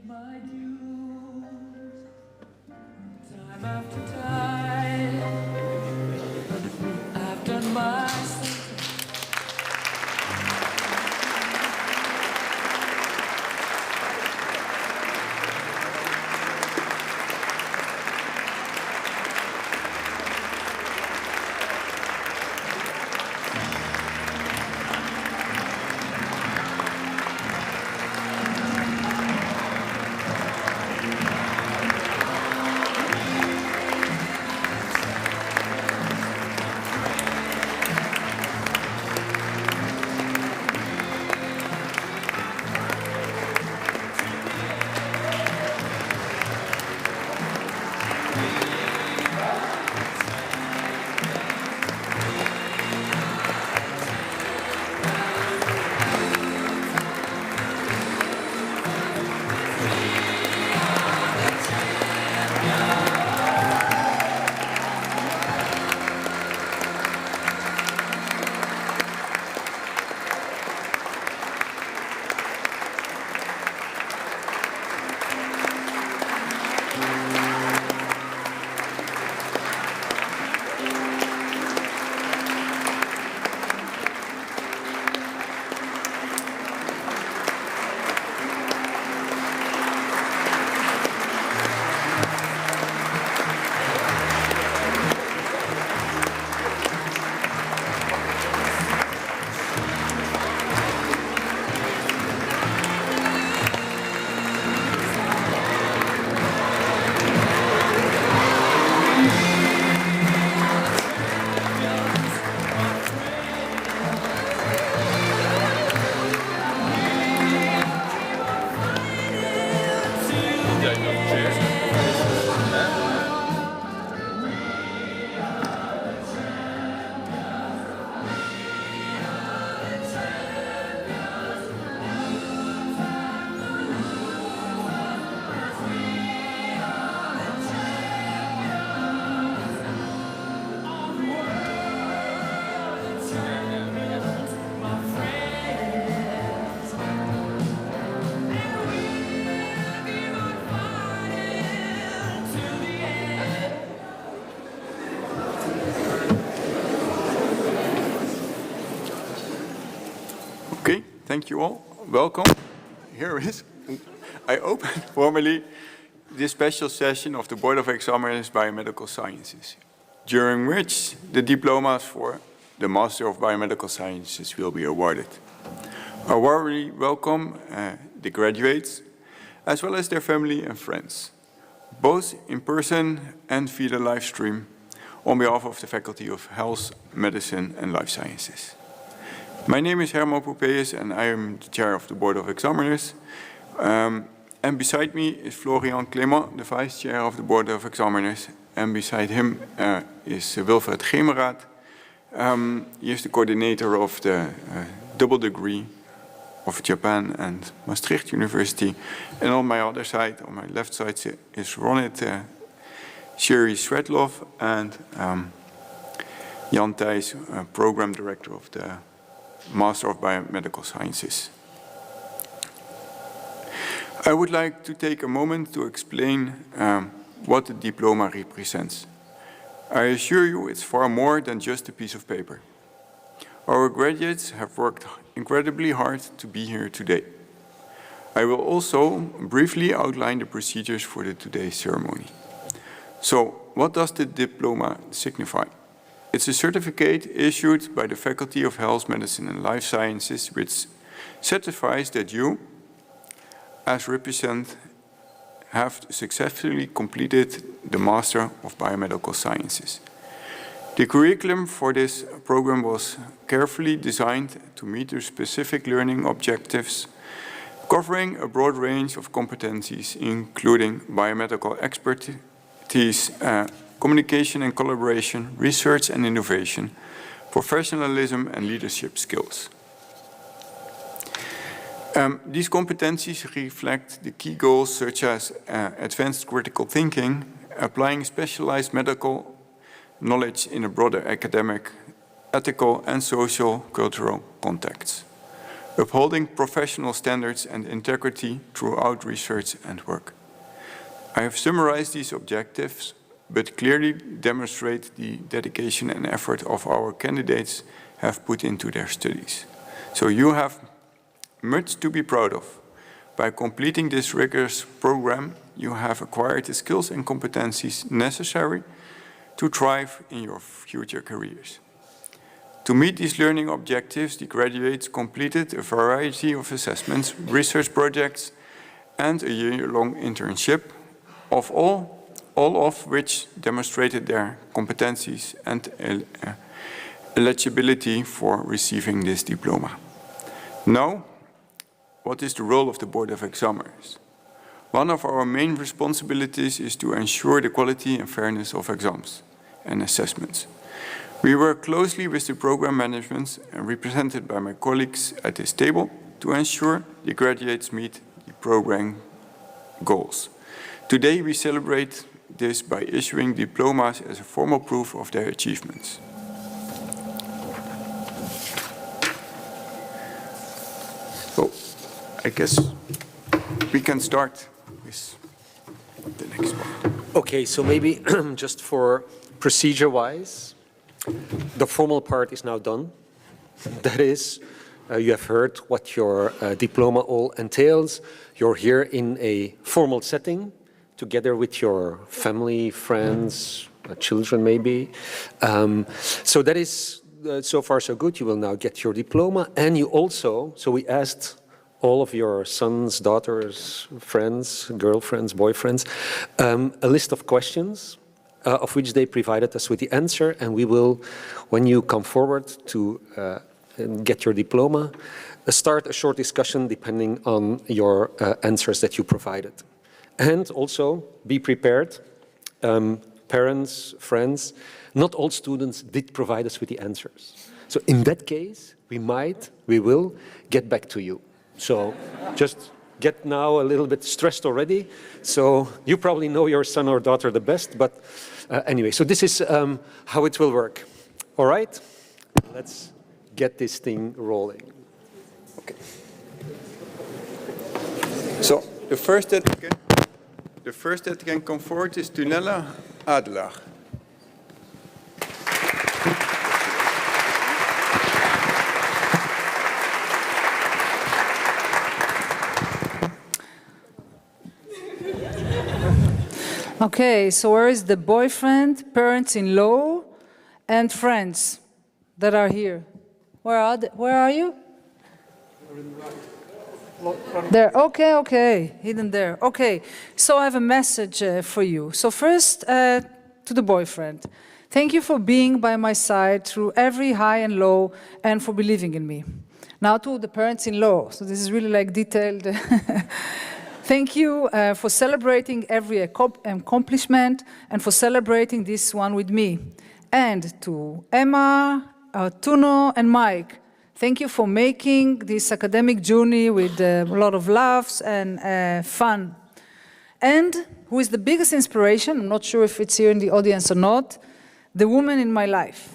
my dues, time after time, I've done my sentence. Okay, thank you all. Welcome. Here is, I open formally this special session of the Board of Examiners Biomedical Sciences, during which the diplomas for the Master of Biomedical Sciences will be awarded. I warmly welcome the graduates, as well as their family and friends, both in person and via the live stream, on behalf of the Faculty of Health, Medicine and Life Sciences. My name is Herman Poupéus and I am the chair of the Board of Examiners. And beside me is Florian Clément, the vice chair of the Board of Examiners. And beside him is Wilfred Gemeraat. He is the coordinator of the double degree of Japan and Maastricht University. And on my other side, on my left side, is Ronit Sherry Svetlov and Jan Thijs, program director of the Master of Biomedical Sciences. I would like to take a moment to explain what the diploma represents. I assure you it's far more than just a piece of paper. Our graduates have worked incredibly hard to be here today. I will also briefly outline the procedures for today's ceremony. So, what does the diploma signify? It's a certificate issued by the Faculty of Health, Medicine and Life Sciences, which certifies that you, as represent, have successfully completed the Master of Biomedical Sciences. The curriculum for this program was carefully designed to meet the specific learning objectives, covering a broad range of competencies, including biomedical expertise, communication and collaboration, research and innovation, professionalism and leadership skills. These competencies reflect the key goals such as advanced critical thinking, applying specialized medical knowledge in a broader academic, ethical and social cultural context. upholding professional standards and integrity throughout research and work. I have summarized these objectives, but clearly demonstrate the dedication and effort of our candidates have put into their studies. So you have much to be proud of. By completing this rigorous program, you have acquired the skills and competencies necessary to thrive in your future careers. To meet these learning objectives, the graduates completed a variety of assessments, research projects, and a year-long internship, all of which demonstrated their competencies and eligibility for receiving this diploma. Now, what is the role of the Board of Examiners? One of our main responsibilities is to ensure the quality and fairness of exams and assessments. We work closely with the program management and represented by my colleagues at this table to ensure the graduates meet the program goals. Today we celebrate this by issuing diplomas as a formal proof of their achievements. So, I guess we can start with the next one. Okay, so maybe just for procedure-wise, the formal part is now done. That is, you have heard what your diploma all entails. You're here in a formal setting, together with your family, friends, children maybe. So that is, so far so good. You will now get your diploma. And you also, so we asked all of your sons, daughters, friends, girlfriends, boyfriends, a list of questions of which they provided us with the answer. And we will, when you come forward to get your diploma, start a short discussion depending on your answers that you provided. And also be prepared, parents, friends, not all students did provide us with the answers. So in that case, we will get back to you. So just get now a little bit stressed already. So you probably know your son or daughter the best, but anyway, so this is how it will work. All right, let's get this thing rolling. Okay. So the first that can come forward is Tunella Adelaar. Okay, so where is the boyfriend, parents-in-law, and friends that are here? Where are you? There, okay, hidden there. Okay, so I have a message for you. So first, to the boyfriend. Thank you for being by my side through every high and low and for believing in me. Now to the parents-in-law. So this is really like detailed. Thank you for celebrating every accomplishment and for celebrating this one with me. And to Emma, Tuno, and Mike, thank you for making this academic journey with a lot of laughs and fun. And who is the biggest inspiration, I'm not sure if it's here in the audience or not, the woman in my life.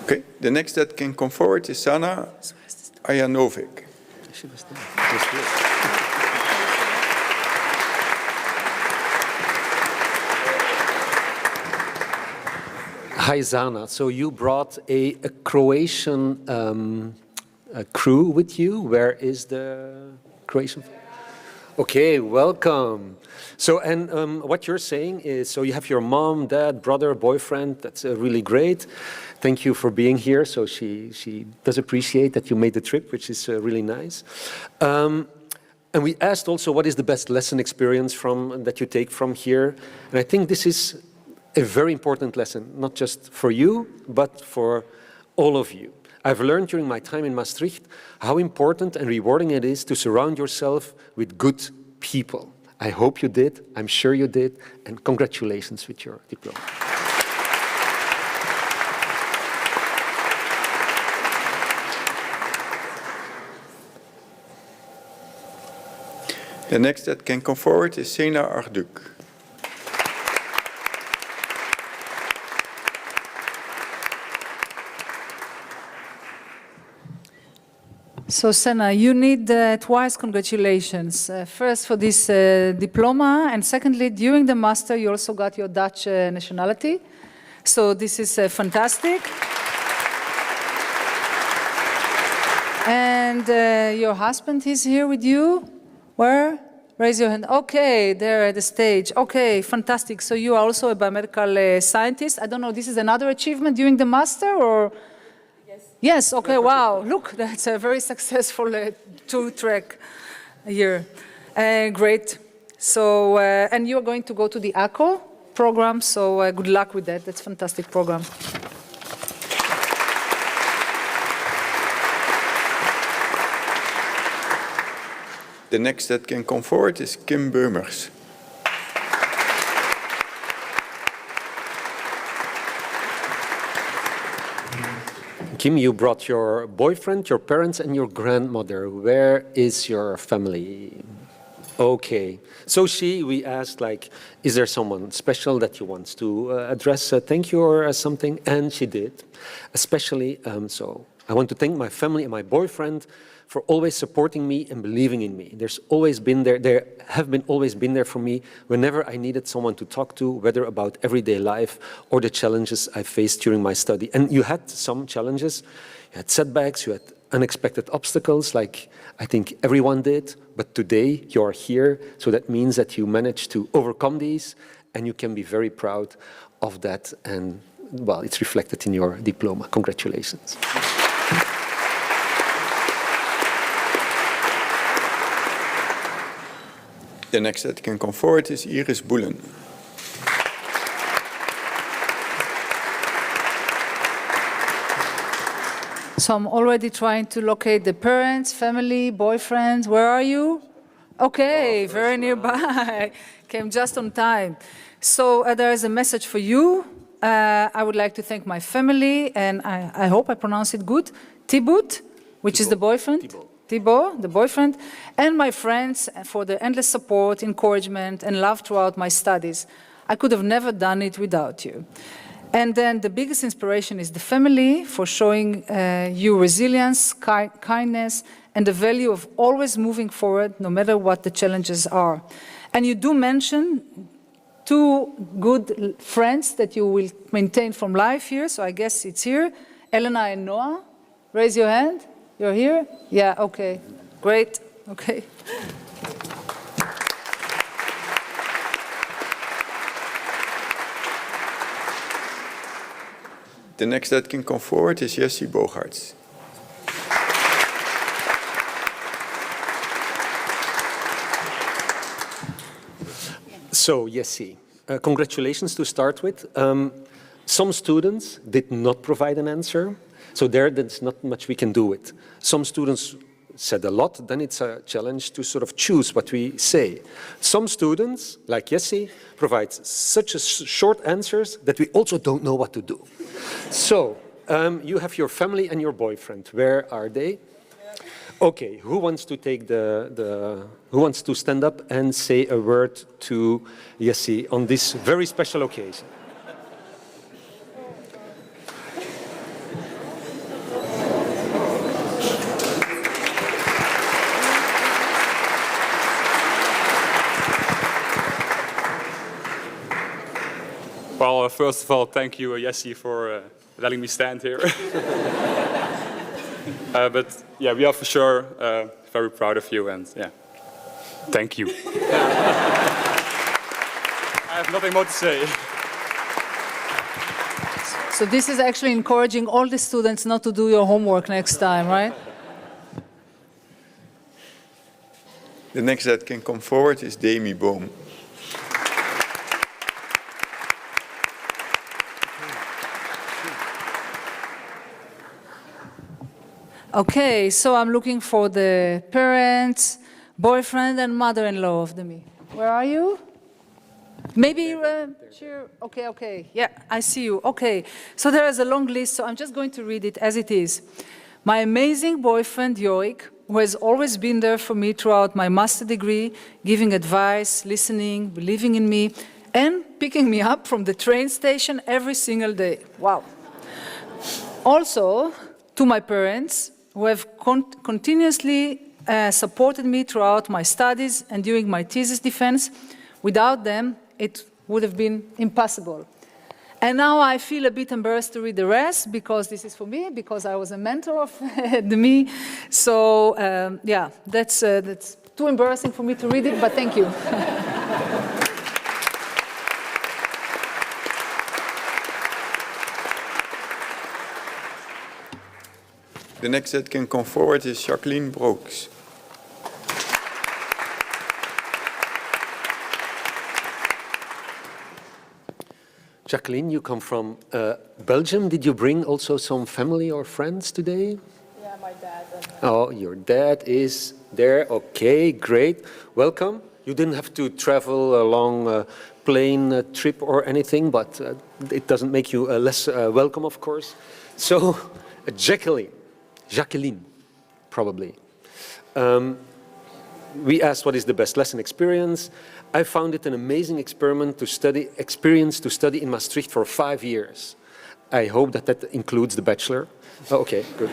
Okay, the next that can come forward is Sana Ajanovic. Hi Zana, so you brought a Croatian crew with you. Where is the Croatian? Okay, welcome. So, and what you're saying is, so you have your mom, dad, brother, boyfriend. That's really great. Thank you for being here. So she does appreciate that you made the trip, which is really nice. And we asked also, what is the best lesson experience that you take from here? And I think this is a very important lesson, not just for you, but for all of you. I've learned during my time in Maastricht how important and rewarding it is to surround yourself with good people. I hope you did, I'm sure you did, and congratulations with your diploma. The next that can come forward is Sena Arduk. So Senna, you need twice congratulations. First for this diploma, and secondly, during the master, you also got your Dutch nationality. So this is fantastic. And your husband is here with you. Where? Raise your hand. Okay, there at the stage. Okay, fantastic. So you are also a biomedical scientist. I don't know, this is another achievement during the master, or? Yes, okay, wow, look, that's a very successful two-track year. Great. So, and you're going to go to the ACO program, so good luck with that. That's a fantastic program. The next that can come forward is Kim Beumers. Kim, you brought your boyfriend, your parents, and your grandmother. Where is your family? Okay. So we asked, like, is there someone special that you want to address a thank you or something? And she did. Especially, so I want to thank my family and my boyfriend for always supporting me and believing in me. There's always been there, always been there for me whenever I needed someone to talk to, whether about everyday life or the challenges I faced during my study. And you had some challenges, you had setbacks, you had unexpected obstacles, like I think everyone did, but today you're here, so that means that you managed to overcome these, and you can be very proud of that, and well, it's reflected in your diploma. Congratulations. The next that can come forward is Iris Boelen. So I'm already trying to locate the parents, family, boyfriend. Where are you? Okay, very nearby. Came just on time. So there is a message for you. I would like to thank my family, and I hope I pronounce it good, Thibaut, which is the boyfriend. Thibaut, the boyfriend, and my friends for the endless support, encouragement, and love throughout my studies. I could have never done it without you. And then the biggest inspiration is the family for showing you resilience, kindness, and the value of always moving forward no matter what the challenges are. And you do mention two good friends that you will maintain from life here, so I guess it's here. Elena and Noah, raise your hand. You're here? Yeah, okay. Great. Okay. The next that can come forward is Jessie Bogaerts. So, Jessie, congratulations to start with. Some students did not provide an answer. So there's not much we can do with. Some students said a lot, then it's a challenge to sort of choose what we say. Some students, like Jessie, provide such short answers that we also don't know what to do. So you have your family and your boyfriend. Where are they? Okay, who wants to take who wants to stand up and say a word to Jessie on this very special occasion? Well, first of all, thank you, Jessie, for letting me stand here. But yeah, we are for sure very proud of you, and yeah, thank you. I have nothing more to say. So this is actually encouraging all the students not to do your homework next time, right? The next that can come forward is Demi Boom. Okay, so I'm looking for the parents, boyfriend, and mother-in-law of Demi. Where are you? Maybe, sure, okay, yeah, I see you, okay. So there is a long list, so I'm just going to read it as it is. My amazing boyfriend, Joik, who has always been there for me throughout my master degree, giving advice, listening, believing in me, and picking me up from the train station every single day. Wow. Also, to my parents, who have continuously supported me throughout my studies and during my thesis defense. Without them, it would have been impossible. And now I feel a bit embarrassed to read the rest, because this is for me, because I was a mentor of me. So, yeah, that's too embarrassing for me to read it, but thank you. The next that can come forward is Jacqueline Brooks. Jacqueline, you come from Belgium. Did you bring also some family or friends today? Yeah, my dad. Oh, your dad is there. Okay, great. Welcome. You didn't have to travel a long plane trip or anything, but it doesn't make you less welcome, of course. So, Jacqueline, probably. We asked what is the best lesson experience. I found it an amazing experience to study in Maastricht for 5 years. I hope that includes the bachelor. Oh, okay, good.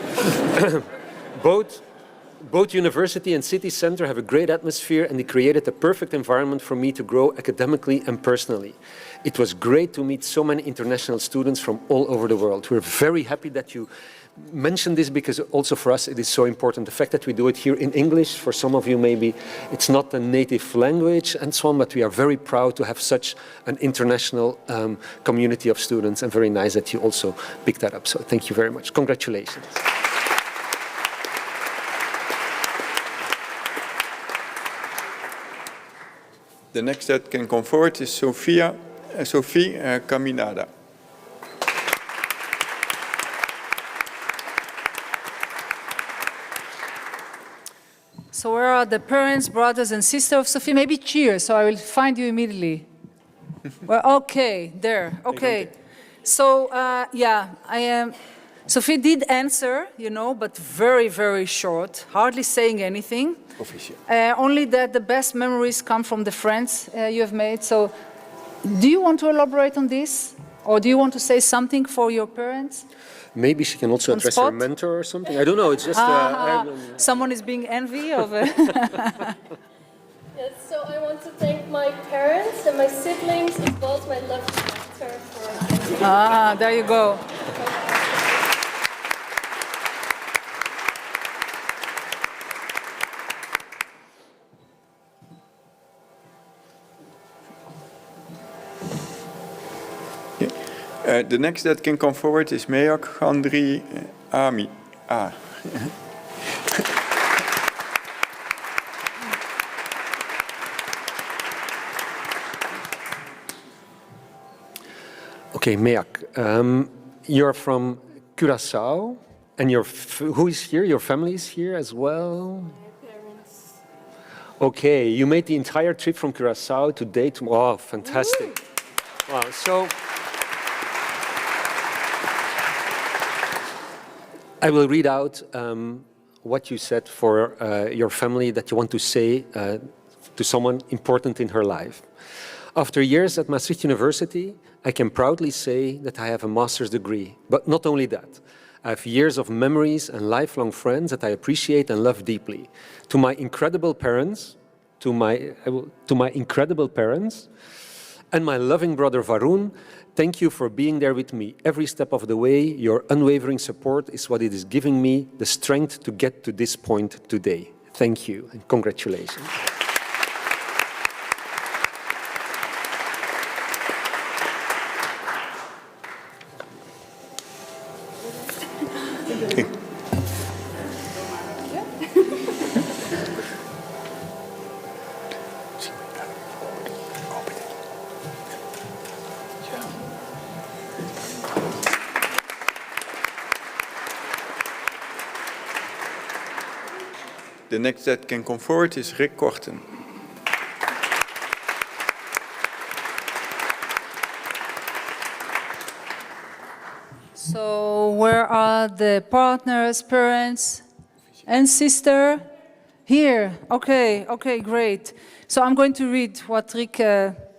Both university and city center have a great atmosphere, and they created a perfect environment for me to grow academically and personally. It was great to meet so many international students from all over the world. We're very happy that you mention this, because also for us it is so important. The fact that we do it here in English, for some of you maybe it's not a native language and so on, but we are very proud to have such an international community of students, and very nice that you also picked that up. So thank you very much. Congratulations. The next that can come forward is Sophie Caminada. So where are the parents, brothers, and sisters of Sophie? Maybe cheers, so I will find you immediately. Well, okay, there, okay. So, yeah, I am... Sophie did answer, you know, but very, very short, hardly saying anything. Only that the best memories come from the friends you have made. So, do you want to elaborate on this? Or do you want to say something for your parents? Maybe she can also address her mentor or something. I don't know, it's just... someone is being envy of it. Yes, so I want to thank my parents and my siblings, as well as my lovely mentor for... There you go. The next that can come forward is Meyak Gandri Ami. Okay, Meyak, you're from Curaçao, and who is here? Your family is here as well? My parents. Okay, you made the entire trip from Curaçao to Dayton. Oh, fantastic. Wow, so... I will read out what you said for your family that you want to say to someone important in her life. After years at Maastricht University, I can proudly say that I have a master's degree. But not only that, I have years of memories and lifelong friends that I appreciate and love deeply. To my incredible parents, and my loving brother Varun, thank you for being there with me every step of the way. Your unwavering support is what it is giving me the strength to get to this point today. Thank you and congratulations. The next that can come forward is Rick Korten. So where are the partners, parents? And sister? Here. Okay, okay, great. So I'm going to read what Rick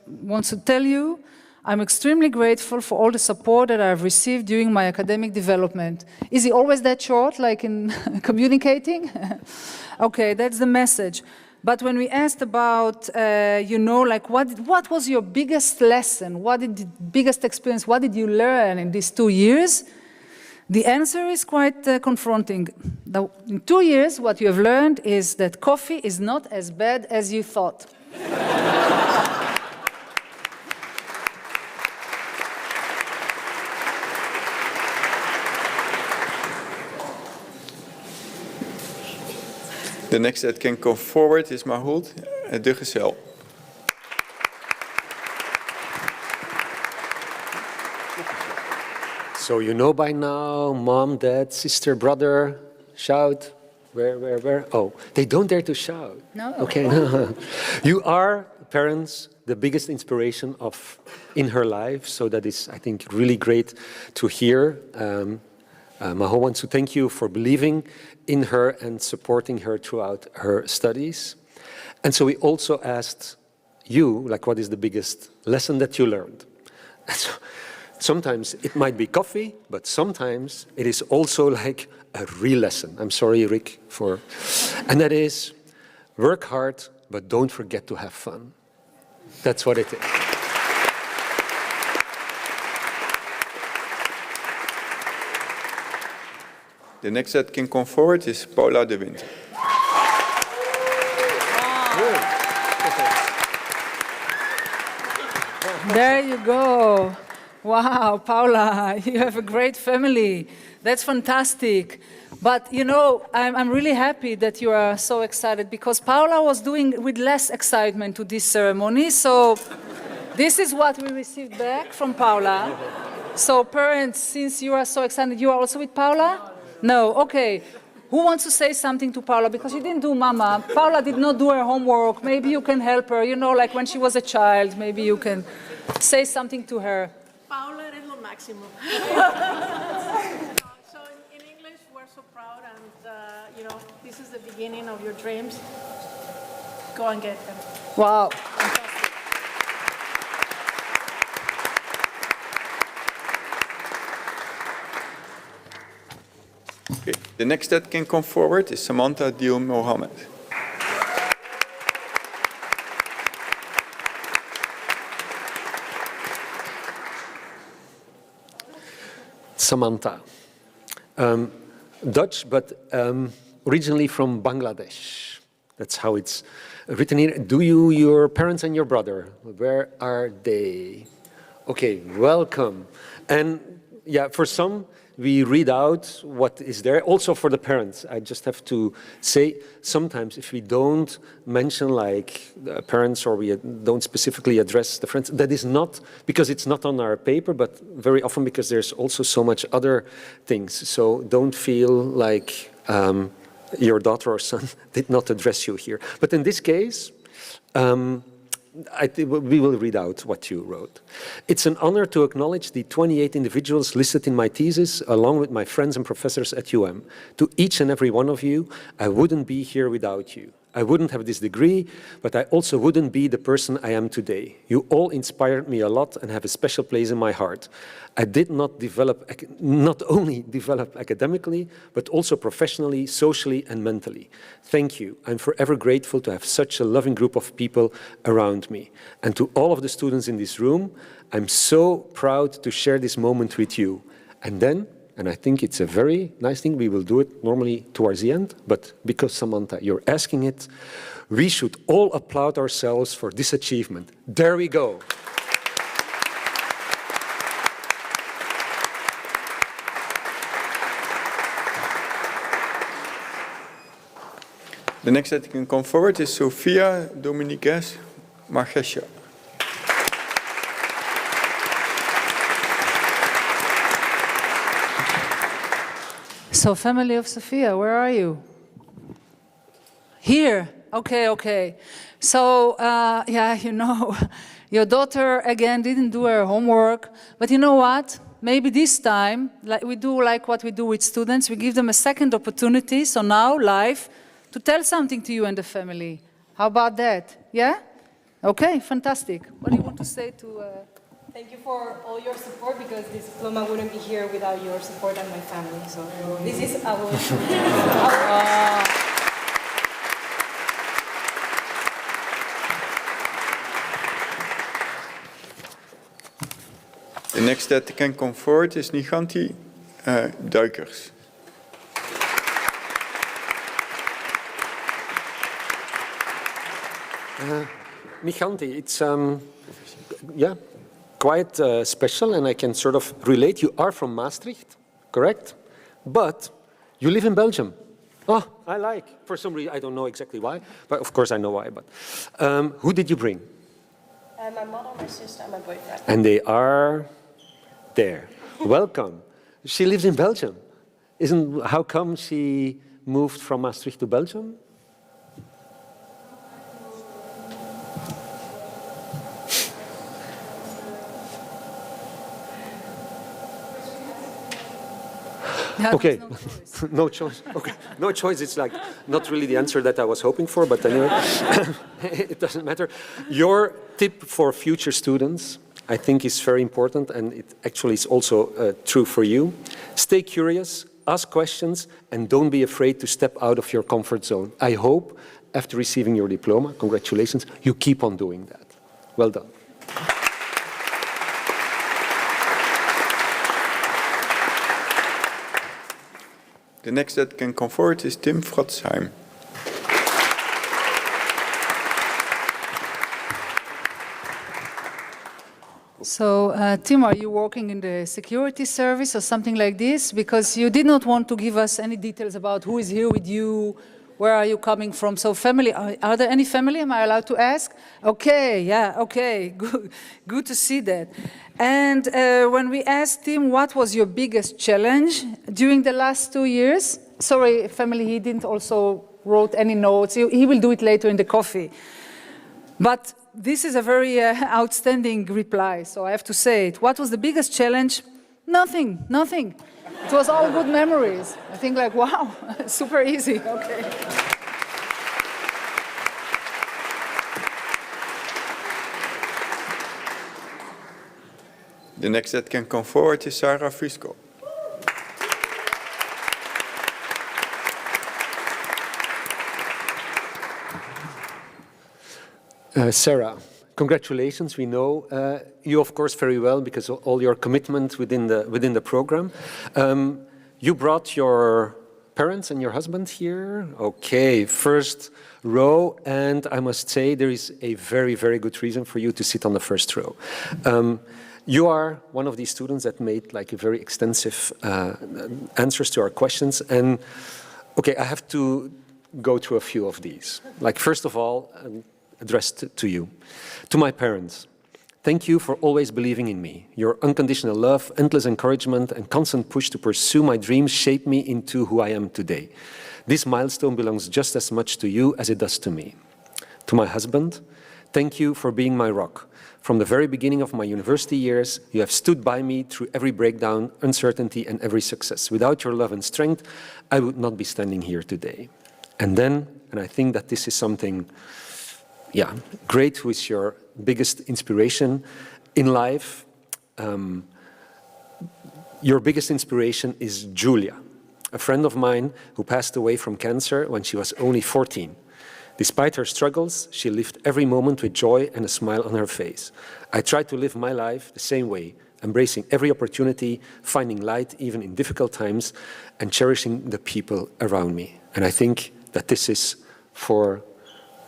wants to tell you. I'm extremely grateful for all the support that I've received during my academic development. Is he always that short, like in communicating? Okay, that's the message. But when we asked about, you know, like what was your biggest lesson? What did the biggest experience? What did you learn in these 2 years? The answer is quite confronting. In 2 years, what you have learned is that coffee is not as bad as you thought. The next that can come forward is Mahout, de gezel. So you know by now, mom, dad, sister, brother, shout. Where? Oh, they don't dare to shout. No. Okay, no. You are, parents, the biggest inspiration in her life. So that is, I think, really great to hear. Maho wants to thank you for believing in her and supporting her throughout her studies. And so we also asked you, like, what is the biggest lesson that you learned? And so, sometimes it might be coffee, but sometimes it is also like a real lesson. I'm sorry, Rick, and that is, work hard, but don't forget to have fun. That's what it is. The next that can come forward is Paula de Winter. There you go. Wow, Paula, you have a great family. That's fantastic. But, you know, I'm really happy that you are so excited because Paula was doing with less excitement to this ceremony. So this is what we received back from Paula. So parents, since you are so excited, you are also with Paula? No, okay. Who wants to say something to Paula? Because she didn't do mama. Paula did not do her homework. Maybe you can help her, you know, like when she was a child. Maybe you can say something to her. Paula, eres lo máximo. So in English, we're so proud, and you know, this is the beginning of your dreams. Go and get them. Wow. Okay. The next that can come forward is Samantha Dil Mohammed. Samantha. Dutch, but originally from Bangladesh. That's how it's written here. Do you, your parents and your brother, where are they? Okay, welcome. And yeah, for some, we read out what is there. Also for the parents, I just have to say, sometimes if we don't mention like the parents or we don't specifically address the friends, that is not because it's not on our paper, but very often because there's also so much other things. So don't feel like your daughter or son did not address you here. But in this case, we will read out what you wrote. It's an honor to acknowledge the 28 individuals listed in my thesis, along with my friends and professors at UM. To each and every one of you, I wouldn't be here without you. I wouldn't have this degree, but I also wouldn't be the person I am today. You all inspired me a lot and have a special place in my heart. I did not only develop academically, but also professionally, socially, and mentally. Thank you. I'm forever grateful to have such a loving group of people around me. And to all of the students in this room, I'm so proud to share this moment with you. And then, and I think it's a very nice thing, we will do it normally towards the end, but because Samantha, you're asking it, we should all applaud ourselves for this achievement. There we go. The next that can come forward is Sofia Dominiques Margesha. So family of Sophia, where are you? Here. Okay, okay. So, yeah, you know, your daughter, again, didn't do her homework. But you know what? maybe this time, like what we do with students, we give them a second opportunity, so now, live, to tell something to you and the family. How about that? Yeah? Okay, fantastic. What do you want to say to... Thank you for all your support, because this diploma wouldn't be here without your support and my family. So this is our... The next that can come forward is Niganti Duikers. Niganti, it's quite special, and I can sort of relate. You are from Maastricht, correct? But you live in Belgium. Oh, I like. For some reason, I don't know exactly why, but of course I know why. But who did you bring? My mother, my sister, and my boyfriend. And they are there. Welcome. She lives in Belgium. How come she moved from Maastricht to Belgium? Okay, no choice. Okay, no choice. It's like not really the answer that I was hoping for, but anyway, it doesn't matter. Your tip for future students, I think, is very important, and it actually is also true for you. Stay curious, ask questions, and don't be afraid to step out of your comfort zone. I hope after receiving your diploma, congratulations, you keep on doing that. Well done. The next that can come forward is Tim Fratzheim. So, Tim, are you working in the security service or something like this? Because you did not want to give us any details about who is here with you, where are you coming from? So family, are there any family? Am I allowed to ask? Okay, yeah, okay, good to see that. And when we asked him what was your biggest challenge during the last 2 years, sorry, family, he didn't also wrote any notes. He will do it later in the coffee. But this is a very outstanding reply, so I have to say it. What was the biggest challenge? Nothing, nothing. It was all good memories. I think like, wow, super easy, okay. The next that can come forward is Sarah Frisco. Sarah, congratulations. We know you, of course, very well because of all your commitment within the program. You brought your parents and your husband here. Okay, first row, and I must say there is a very, very good reason for you to sit on the first row. You are one of these students that made like a very extensive answers to our questions, and okay, I have to go through a few of these. Like, first of all, addressed to you. To my parents, thank you for always believing in me. Your unconditional love, endless encouragement, and constant push to pursue my dreams shaped me into who I am today. This milestone belongs just as much to you as it does to me. To my husband, thank you for being my rock. From the very beginning of my university years, you have stood by me through every breakdown, uncertainty, and every success. Without your love and strength, I would not be standing here today. And then, and I think that this is something great, who is your biggest inspiration in life. Your biggest inspiration is Julia, a friend of mine who passed away from cancer when she was only 14. Despite her struggles, she lived every moment with joy and a smile on her face. I try to live my life the same way, embracing every opportunity, finding light even in difficult times, and cherishing the people around me. And I think that this is for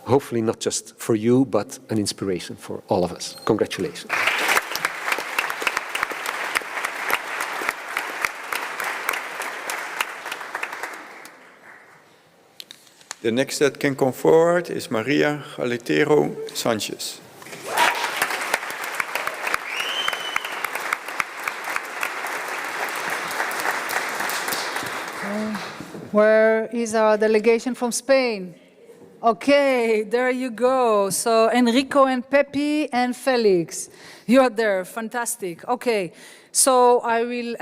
hopefully not just for you, but an inspiration for all of us. Congratulations. The next that can come forward is Maria Galetero Sanchez. Where is our delegation from Spain? Okay, there you go. So Enrico and Pepe and Felix, you are there. Fantastic. Okay, so I will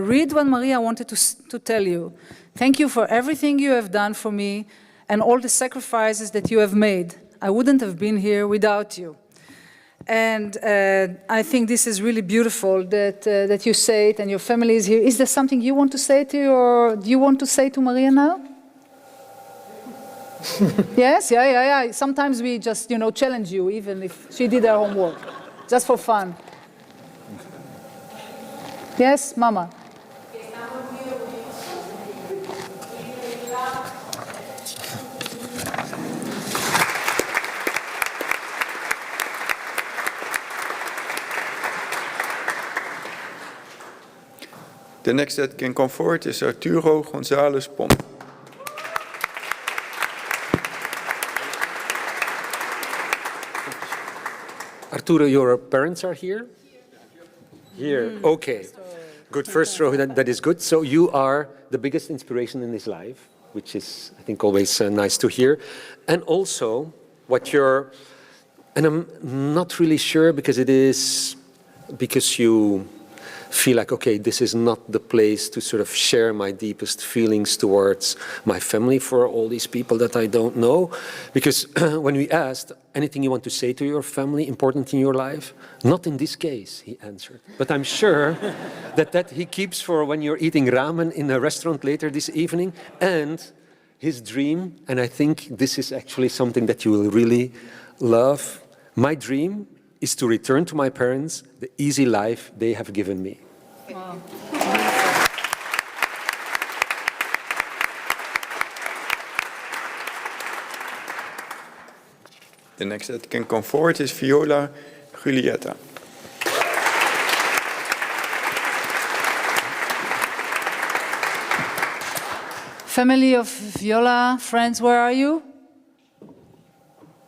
read what Maria wanted to tell you. Thank you for everything you have done for me and all the sacrifices that you have made. I wouldn't have been here without you. And I think this is really beautiful that you say it and your family is here. Is there something you want to say to you, or do you want to say to Maria now? Yes, yeah. Sometimes we just, challenge you, even if she did her homework, just for fun. Yes, Mama. The next that can come forward is Arturo González Pom. Arturo, your parents are here? Here, okay. Good, first row, that is good. So you are the biggest inspiration in his life, which is, I think, always nice to hear. And also, and I'm not really sure because you feel like, okay, this is not the place to sort of share my deepest feelings towards my family for all these people that I don't know. Because when we asked, anything you want to say to your family, important in your life? Not in this case, he answered. But I'm sure that he keeps for when you're eating ramen in a restaurant later this evening. And his dream, and I think this is actually something that you will really love, my dream is to return to my parents the easy life they have given me. Wow. The next that can come forward is Viola Giulietta. Family of Viola, friends, where are you?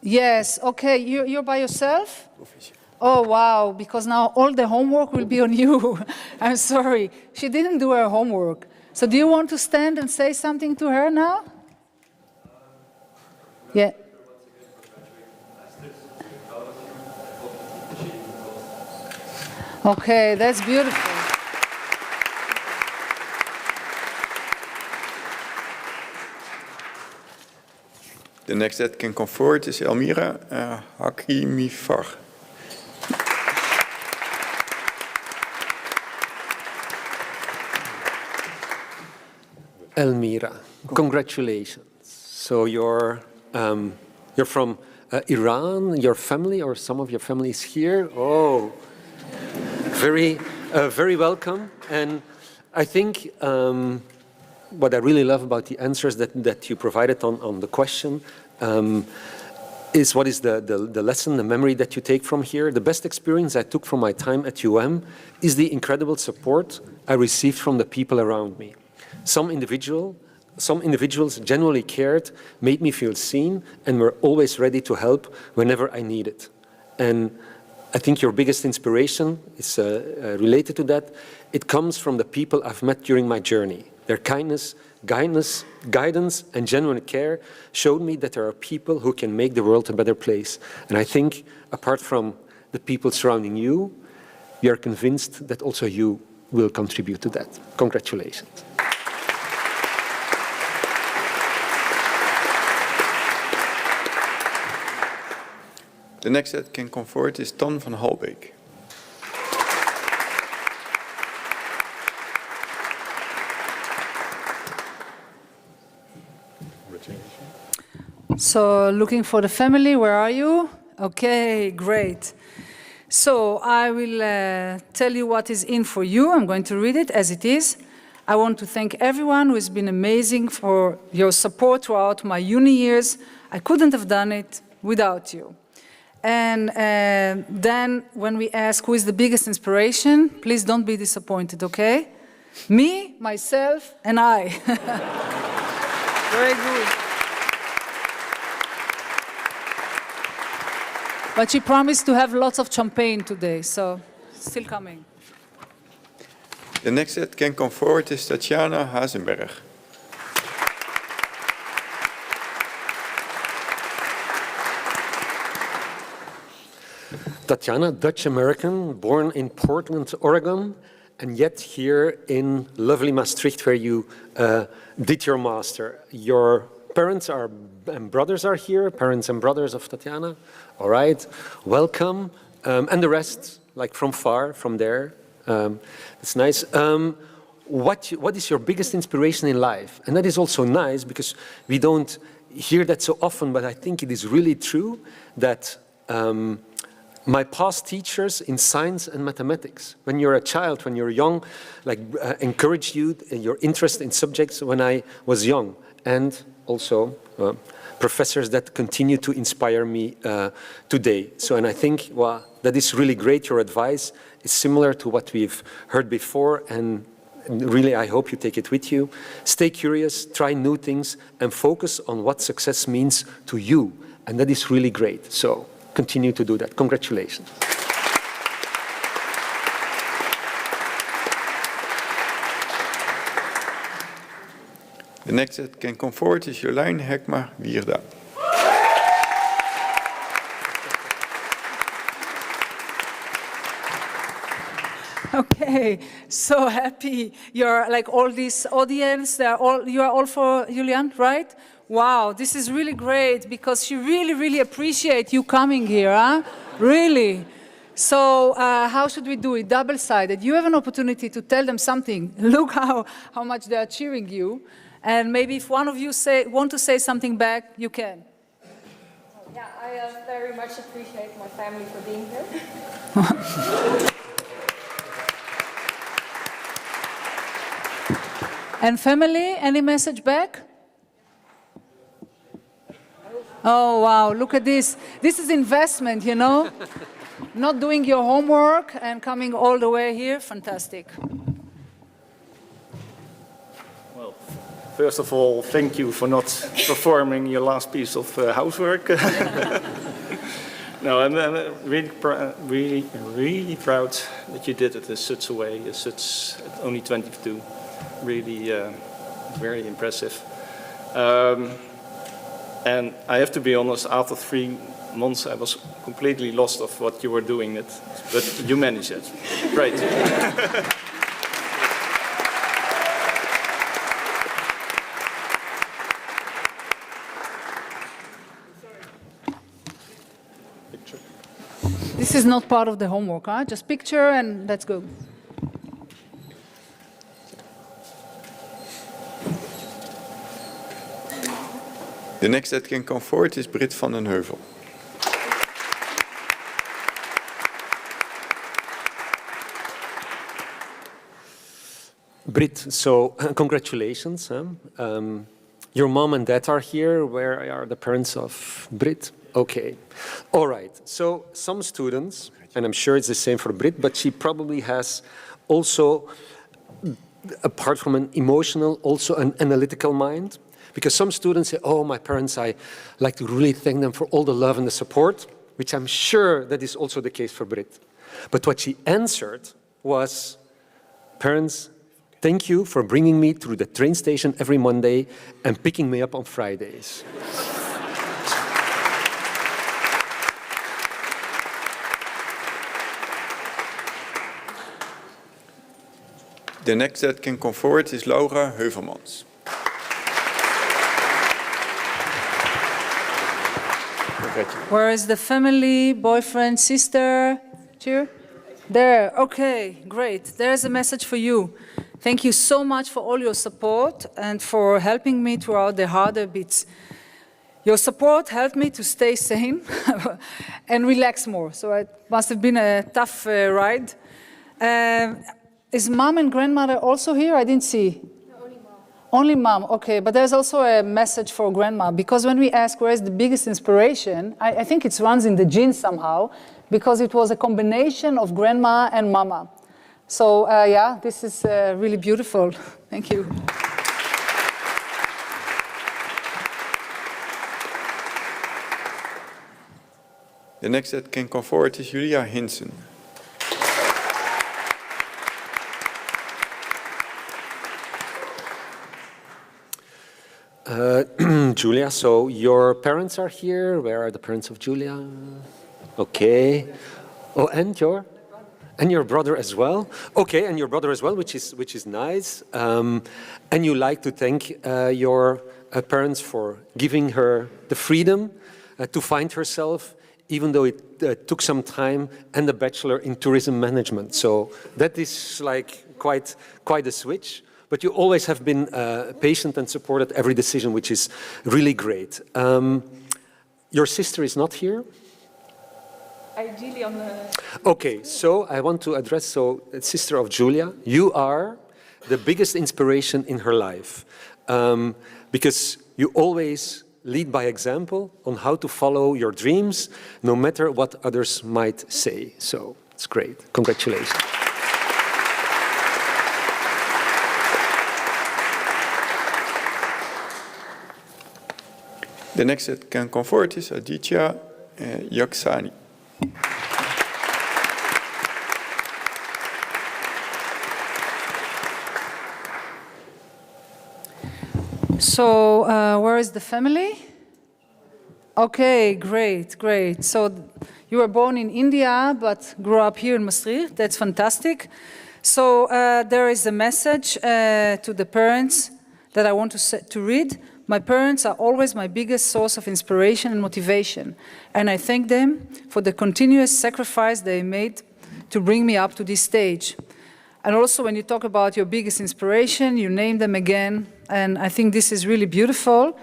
Yes, okay, you're by yourself? Oh, wow, because now all the homework will be on you. I'm sorry, she didn't do her homework. So do you want to stand and say something to her now? Yeah. Okay, that's beautiful. The next that can come forward is Elmira Hakimifar. Elmira, congratulations. So you're from Iran, your family or some of your family is here? Oh, very welcome. And I think what I really love about the answers that you provided on the question is what is the lesson, the memory that you take from here. The best experience I took from my time at UM is the incredible support I received from the people around me. Some individuals genuinely cared, made me feel seen, and were always ready to help whenever I needed. And I think your biggest inspiration is related to that. It comes from the people I've met during my journey. Their kindness, guidance, and genuine care showed me that there are people who can make the world a better place. And I think, apart from the people surrounding you, we are convinced that also you will contribute to that. Congratulations. The next that can come forward is Tan van Halbeek. So looking for the family, where are you? Okay, great. So I will tell you what is in for you. I'm going to read it as it is. I want to thank everyone who has been amazing for your support throughout my uni years. I couldn't have done it without you. And then when we ask who is the biggest inspiration, please don't be disappointed, okay? Me, myself, and I. Very good. But she promised to have lots of champagne today, so still coming. The next that can come forward is Tatjana Hazenberg. Tatiana, Dutch-American, born in Portland, Oregon, and yet here in lovely Maastricht where you did your master. Your parents and brothers are here, parents and brothers of Tatiana. All right, welcome. And the rest, like from far, from there. It's nice. What is your biggest inspiration in life? And that is also nice because we don't hear that so often, but I think it is really true that my past teachers in science and mathematics, when you're a child, when you're young, like encouraged you in your interest in subjects when I was young. And also professors that continue to inspire me today. So, and I think, well, that is really great. Your advice is similar to what we've heard before, and really, I hope you take it with you. Stay curious, try new things, and focus on what success means to you. And that is really great. So continue to do that. Congratulations. The next that can come forward is Jolijn Hekma-Wierda. Okay, so happy. You're like all this audience, you are all for Julian, right? Wow, this is really great because she really appreciate you coming here, huh? Really. So how should we do it? Double-sided. You have an opportunity to tell them something. Look how much they are cheering you. And maybe if one of you want to say something back, you can. Yeah, I very much appreciate my family for being here. And family, any message back? Oh, wow, look at this. This is investment, you know? Not doing your homework and coming all the way here, fantastic. Well, first of all, thank you for not performing your last piece of housework. No, I'm really proud that you did it in such a way, only 22. Really very impressive. And I have to be honest, after 3 months I was completely lost of what you were doing, but you managed it. Great. This is not part of the homework, huh? Just picture and let's go. The next that can come forward is Brit van den Heuvel. Brit, so congratulations. Your mom and dad are here. Where are the parents of Brit? Okay. All right. So some students, and I'm sure it's the same for Brit, but she probably has also, apart from an emotional, also an analytical mind. Because some students say, oh, my parents, I like to really thank them for all the love and the support, which I'm sure that is also the case for Brit. But what she answered was, parents, thank you for bringing me through the train station every Monday and picking me up on Fridays. The next that can come forward is Laura Heuvelmans. Where is the family, boyfriend, sister? Cheer? There, okay, great. There's a message for you. Thank you so much for all your support and for helping me throughout the harder bits. Your support helped me to stay sane and relax more. So it must have been a tough ride. Is mom and grandmother also here? I didn't see. Only mom, okay, but there's also a message for grandma, because when we ask where is the biggest inspiration, I think it runs in the genes somehow, because it was a combination of grandma and mama. So yeah, this is really beautiful. Thank you. The next that can come forward is Julia Hinsen. Julia, so your parents are here. Where are the parents of Julia? Okay. Oh, and your brother as well. Okay, and your brother as well, which is nice. And you like to thank your parents for giving her the freedom to find herself, even though it took some time, and a bachelor in tourism management. So that is like quite a switch. But you always have been patient and supported every decision, which is really great. Your sister is not here? Ideally on the... Okay, so I want to address, sister of Julia, you are the biggest inspiration in her life. Because you always lead by example on how to follow your dreams, no matter what others might say. So it's great. Congratulations. The next that can come forward is Aditya Yaksani. So, where is the family? Okay, great, great. So, you were born in India, but grew up here in Maastricht. That's fantastic. So, there is a message to the parents that I want to read. My parents are always my biggest source of inspiration and motivation, and I thank them for the continuous sacrifice they made to bring me up to this stage. And also, when you talk about your biggest inspiration, you name them again, and I think this is really beautiful.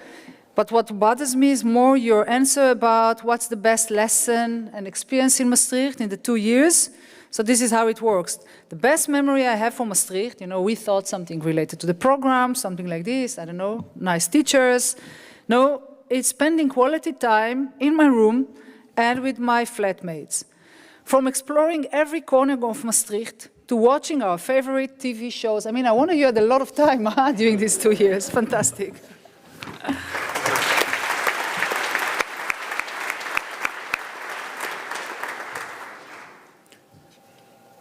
But what bothers me is more your answer about what's the best lesson and experience in Maastricht in the 2 years. So this is how it works. The best memory I have from Maastricht, you know, we thought something related to the program, something like this, I don't know, nice teachers. No, it's spending quality time in my room and with my flatmates. From exploring every corner of Maastricht to watching our favorite TV shows. I mean, I wonder you had a lot of time during these 2 years. Fantastic.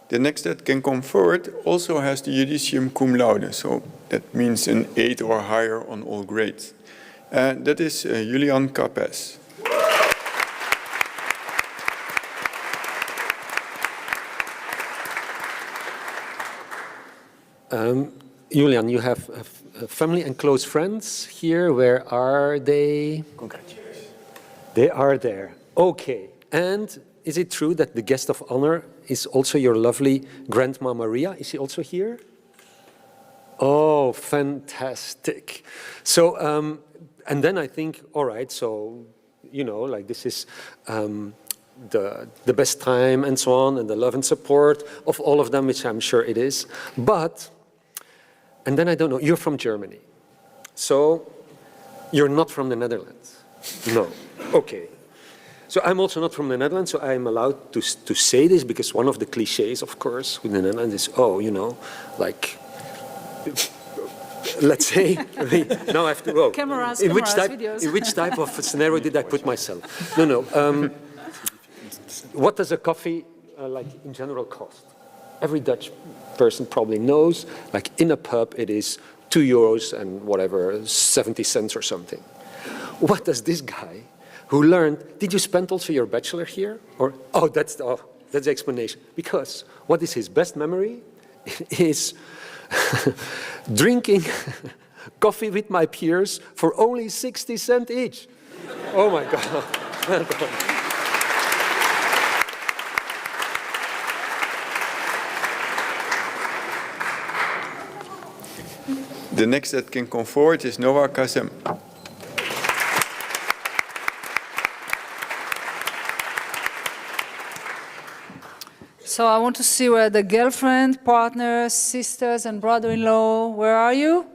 The next that can come forward also has the judicium cum laude, so that means an 8 or higher on all grades. That is Julian Capes. Julian, you have family and close friends here. Where are they? Congratulations. They are there. Okay. And is it true that the guest of honor is also your lovely Grandma Maria? Is she also here? Oh, fantastic. So, and then I think, all right, so, you know, like this is the best time and so on, and the love and support of all of them, which I'm sure it is. But, and then I don't know, you're from Germany. So, you're not from the Netherlands. No. Okay. So I'm also not from the Netherlands, so I'm allowed to say this because one of the cliches, of course, with the Netherlands is, oh, you know, like, let's say, now I have to, oh, Cameras, in videos. which type of scenario did I put myself? No. What does a coffee, like, in general cost? Every Dutch person probably knows, like, in a pub, it is 2 euros and whatever, 70 cents or something. What does this guy who learned, did you spend also your bachelor here? Or, that's the explanation. Because what is his best memory is drinking coffee with my peers for only 60 cents each. Oh my God. Well done. The next that can come forward is Noah Kazem. So I want to see where the girlfriend, partners, sisters, and brother-in-law, where are you?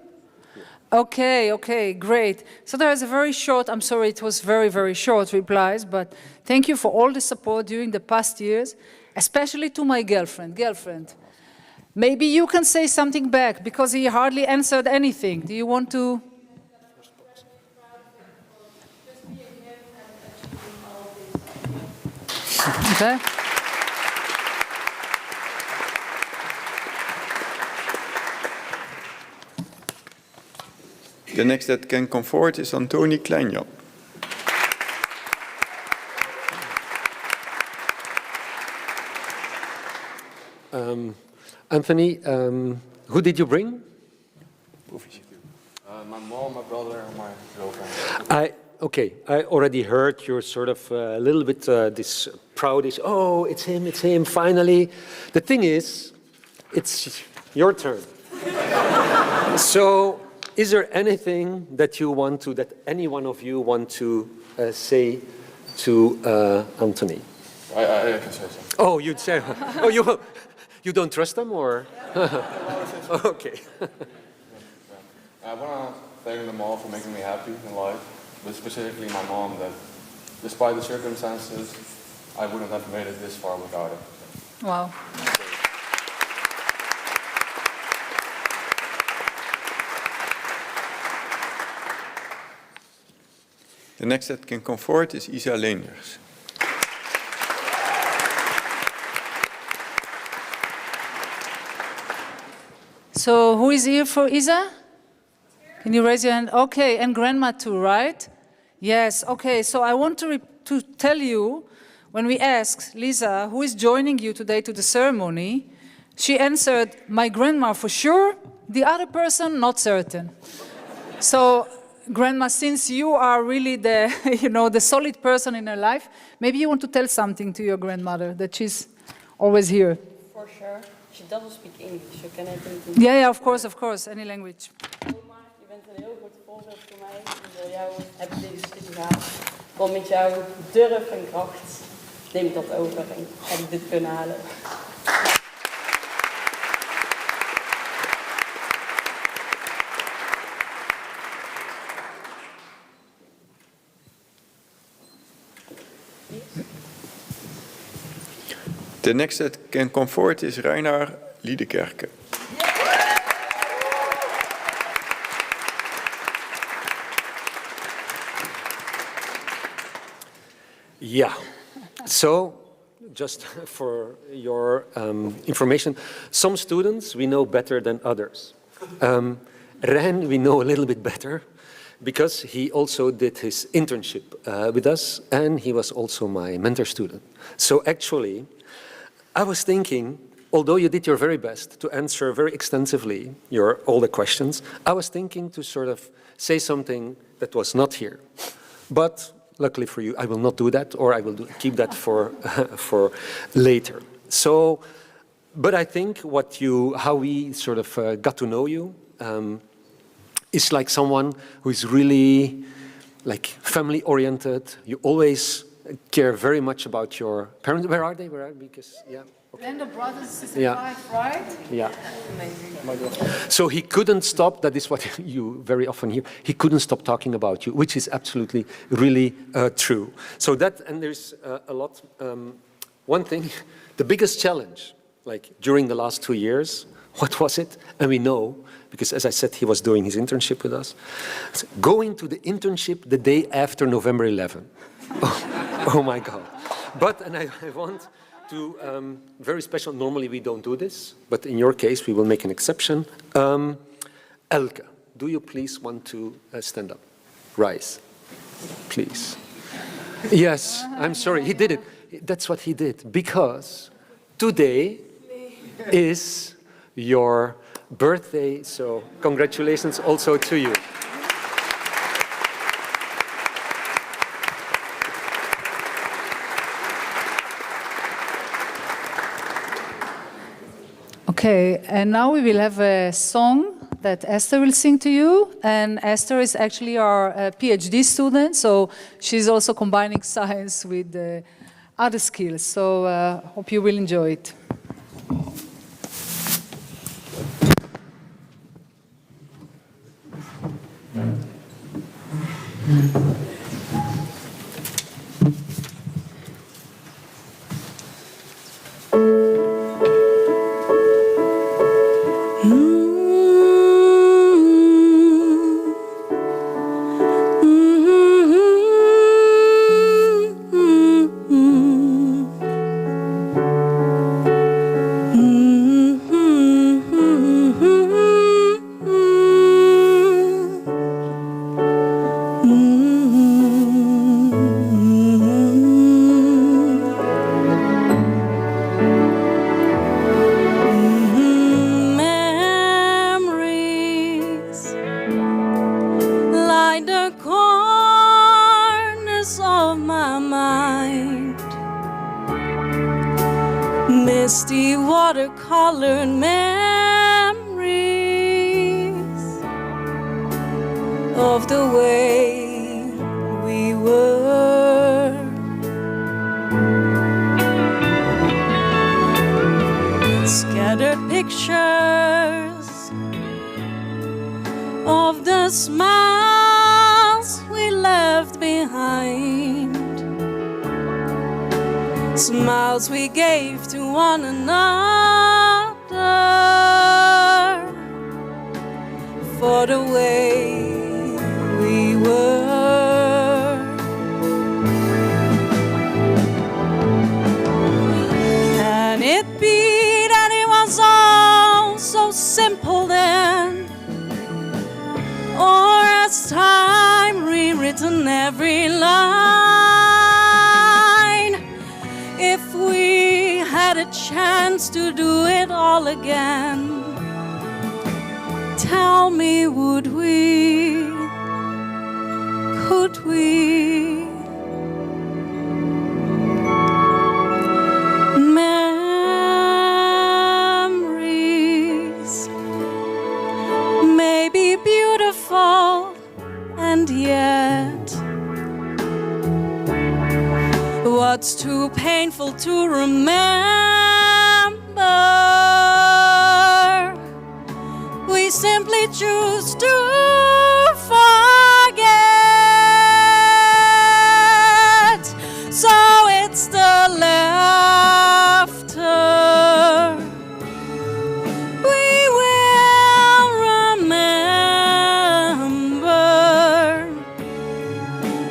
Okay, great. So there is a very short, I'm sorry, it was very, very short replies, but thank you for all the support during the past years, especially to my girlfriend. Girlfriend, maybe you can say something back, because he hardly answered anything. Do you want to? Okay. The next that can come forward is Antoni Kleinjan. Anthony, who did you bring? My mom, my brother, and my girlfriend. Okay, I already heard you're sort of a little bit this proudish, oh, it's him, finally. The thing is, it's your turn. So, is there anything that you want to, that any one of you want to say to Anthony? I can say something. Oh, you'd say, oh, you don't trust them, or? Okay. I want to thank them all for making me happy in life, but specifically my mom, that despite the circumstances, I wouldn't have made it this far without it. Wow. The next that can come forward is Isa Leenders. So who is here for Isa? Can you raise your hand? Okay, and grandma too, right? Yes, okay. So I want to tell you, when we asked Lisa, who is joining you today to the ceremony, she answered, my grandma for sure, the other person, not certain. So, grandma, since you are really the, the solid person in her life, maybe you want to tell something to your grandmother, that she's always here. For sure. She doesn't speak English, so can I think? Yeah, of course, any language. Oma, je bent een heel goed voorbeeld voor mij. Ik wil jou, heb ik deze studie gehaald. Want met jouw durf en kracht neem ik dat over en heb ik dit kunnen halen. The next that can come forward is Reinaar Liedekerke. Yeah. So, just for your information, some students we know better than others. Ren we know a little bit better because he also did his internship with us and he was also my mentor student. So actually, I was thinking, although you did your very best to answer very extensively all the questions, I was thinking to sort of say something that was not here. But luckily for you, I will not do that, or I will keep that for later. So, but I think how we sort of got to know you is like someone who is really like family-oriented. You always care very much about your parents. Where are they? Because, yeah. Okay. And the brothers and sisters, Yeah. right? Yeah. So he couldn't stop, that is what you very often hear, he couldn't stop talking about you, which is absolutely, really true. So that, and there's a lot, one thing, the biggest challenge, like during the last 2 years, what was it? And we know, because as I said, he was doing his internship with us, going to the internship the day after November 11. Oh my God. But, and I want to, very special, normally we don't do this, but in your case we will make an exception. Elke, do you please want to stand up? Rise, please. Yes, I'm sorry, he did it. That's what he did, because today is your birthday, so congratulations also to you. Okay, and now we will have a song that Esther will sing to you. And Esther is actually our PhD student, so she's also combining science with other skills. So hope you will enjoy it. misty watercolor memories of the way we were. Scattered pictures of the smiles we left behind, smiles we gave to one another for the way we were. Can it be that it was all so simple then? Or has time rewritten every line? If we had a chance to do it all again, tell me, would we? Could we? Memories may be beautiful, and yet what's too painful to remember, we simply choose to forget. So it's the laughter we will remember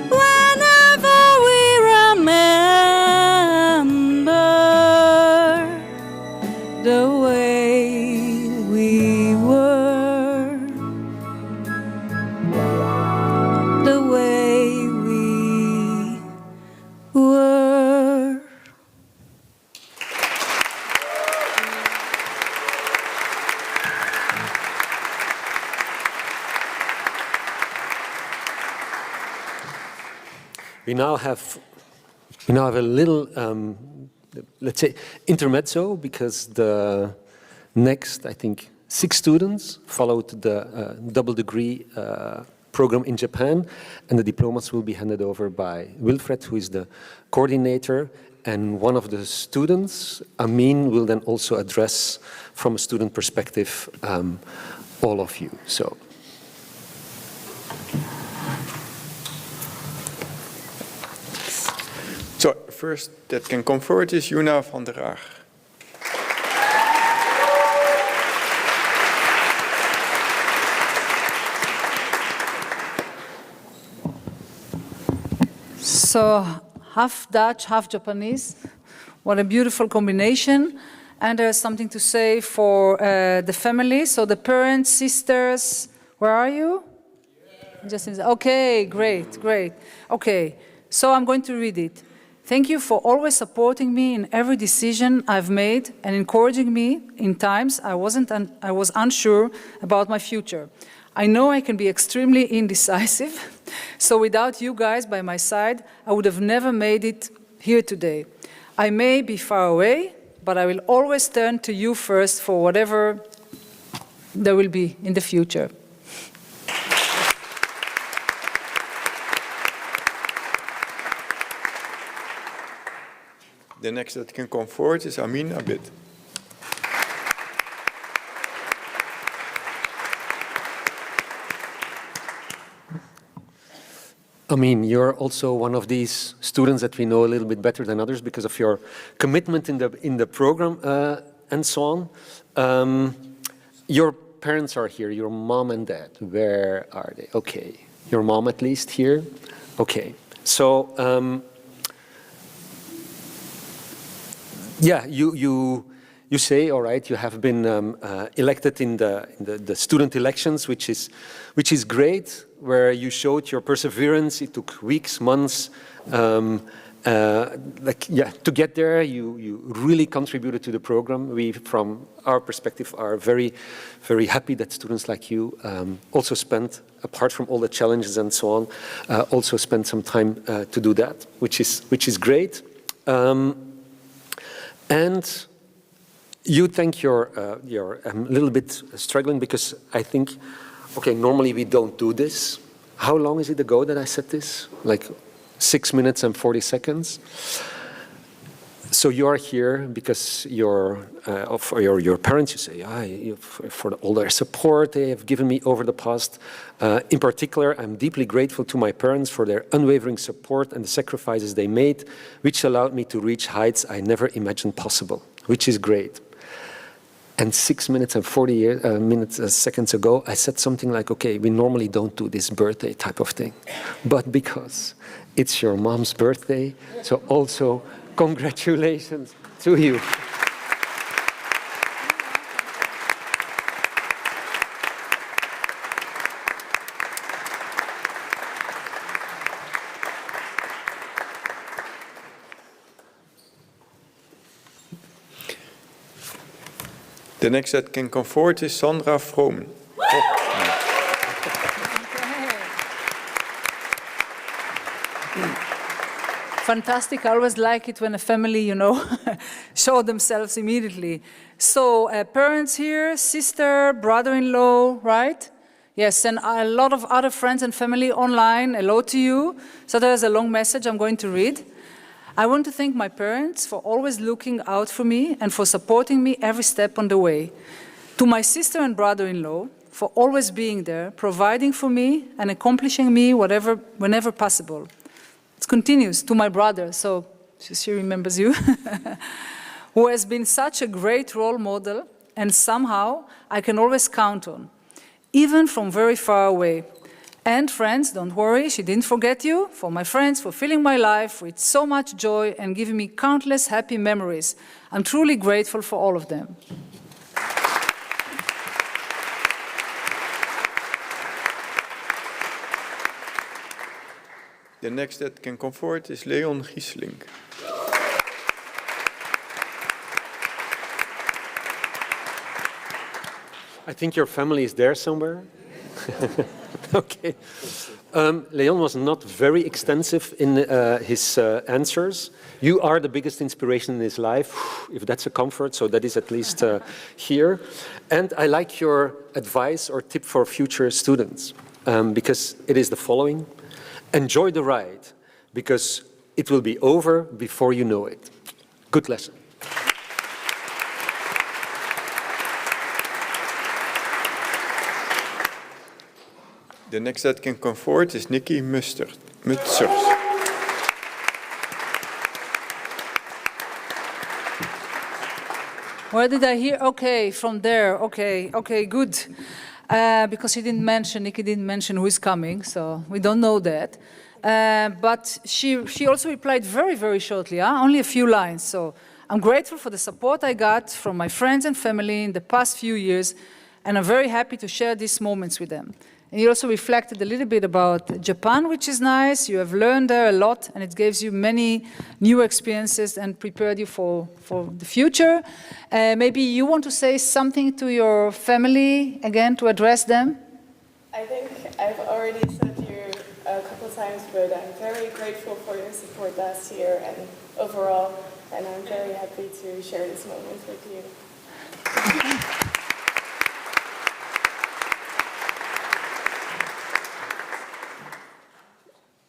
whenever we remember the way we were, the way we were. We now have a little, let's say, intermezzo, because the next, I think, 6 students followed the double degree program in Japan, and the diplomas will be handed over by Wilfred, who is the coordinator, and one of the students, Amin, will then also address from a student perspective all of you. So first that can come forward is Juna van der Aag. So half Dutch, half Japanese. What a beautiful combination. And there's something to say for the family. So the parents, sisters, where are you? Just okay, great, great. Okay, so I'm going to read it. Thank you for always supporting me in every decision I've made and encouraging me in times I was unsure about my future. I know I can be extremely indecisive, so without you guys by my side, I would have never made it here today. I may be far away, but I will always turn to you first for whatever there will be in the future. The next that can come forward is Amin Abid. Amin, you're also one of these students that we know a little bit better than others because of your commitment in the program and so on. Your parents are here, your mom and dad. Where are they? Okay, your mom at least here. Okay, so yeah, you say, all right, you have been elected in the student elections, which is great, where you showed your perseverance. It took weeks, months, to get there. You really contributed to the program. We, from our perspective, are very, very happy that students like you also spent, apart from all the challenges and so on, also spent some time to do that, which is great. And You think you're a little bit struggling because I think, okay, normally we don't do this. How long is it ago that I said this? Like 6 minutes and 40 seconds. So you are here because your parents, you say, for all their support they have given me over the past. In particular, I'm deeply grateful to my parents for their unwavering support and the sacrifices they made, which allowed me to reach heights I never imagined possible, which is great. And 6 minutes and 40 seconds ago, I said something like, okay, we normally don't do this birthday type of thing. But because it's your mom's birthday, so also congratulations to you. The next that can come forward is Sandra Vroom. Fantastic. I always like it when a family, you know, show themselves immediately. So parents here, sister, brother-in-law, right? Yes, and a lot of other friends and family online. Hello to you. So there's a long message I'm going to read. I want to thank my parents for always looking out for me and for supporting me every step on the way. To my sister and brother-in-law for always being there, providing for me and accomplishing me whenever possible. It continues to my brother, so she remembers you, who has been such a great role model and somehow I can always count on, even from very far away. And friends, don't worry, she didn't forget you. For my friends, for filling my life with so much joy and giving me countless happy memories. I'm truly grateful for all of them. The next that can come forward is Leon Gieseling. I think your family is there somewhere. Okay. Leon was not very extensive in his answers. You are the biggest inspiration in his life, if that's a comfort, so that is at least here. And I like your advice or tip for future students, because it is the following. Enjoy the ride, because it will be over before you know it. Good lesson. The next that can come forward is Nikki Mutsers. Where did I hear? Okay, from there. Okay, good. Because Nikki didn't mention who is coming, so we don't know that. But she also replied very, very shortly, only a few lines. So I'm grateful for the support I got from my friends and family in the past few years, and I'm very happy to share these moments with them. And you also reflected a little bit about Japan, which is nice. You have learned there a lot, and it gives you many new experiences and prepared you for the future. Maybe you want to say something to your family, again, to address them? I think I've already said you a couple of times, but I'm very grateful for your support last year and overall, and I'm very happy to share this moment with you.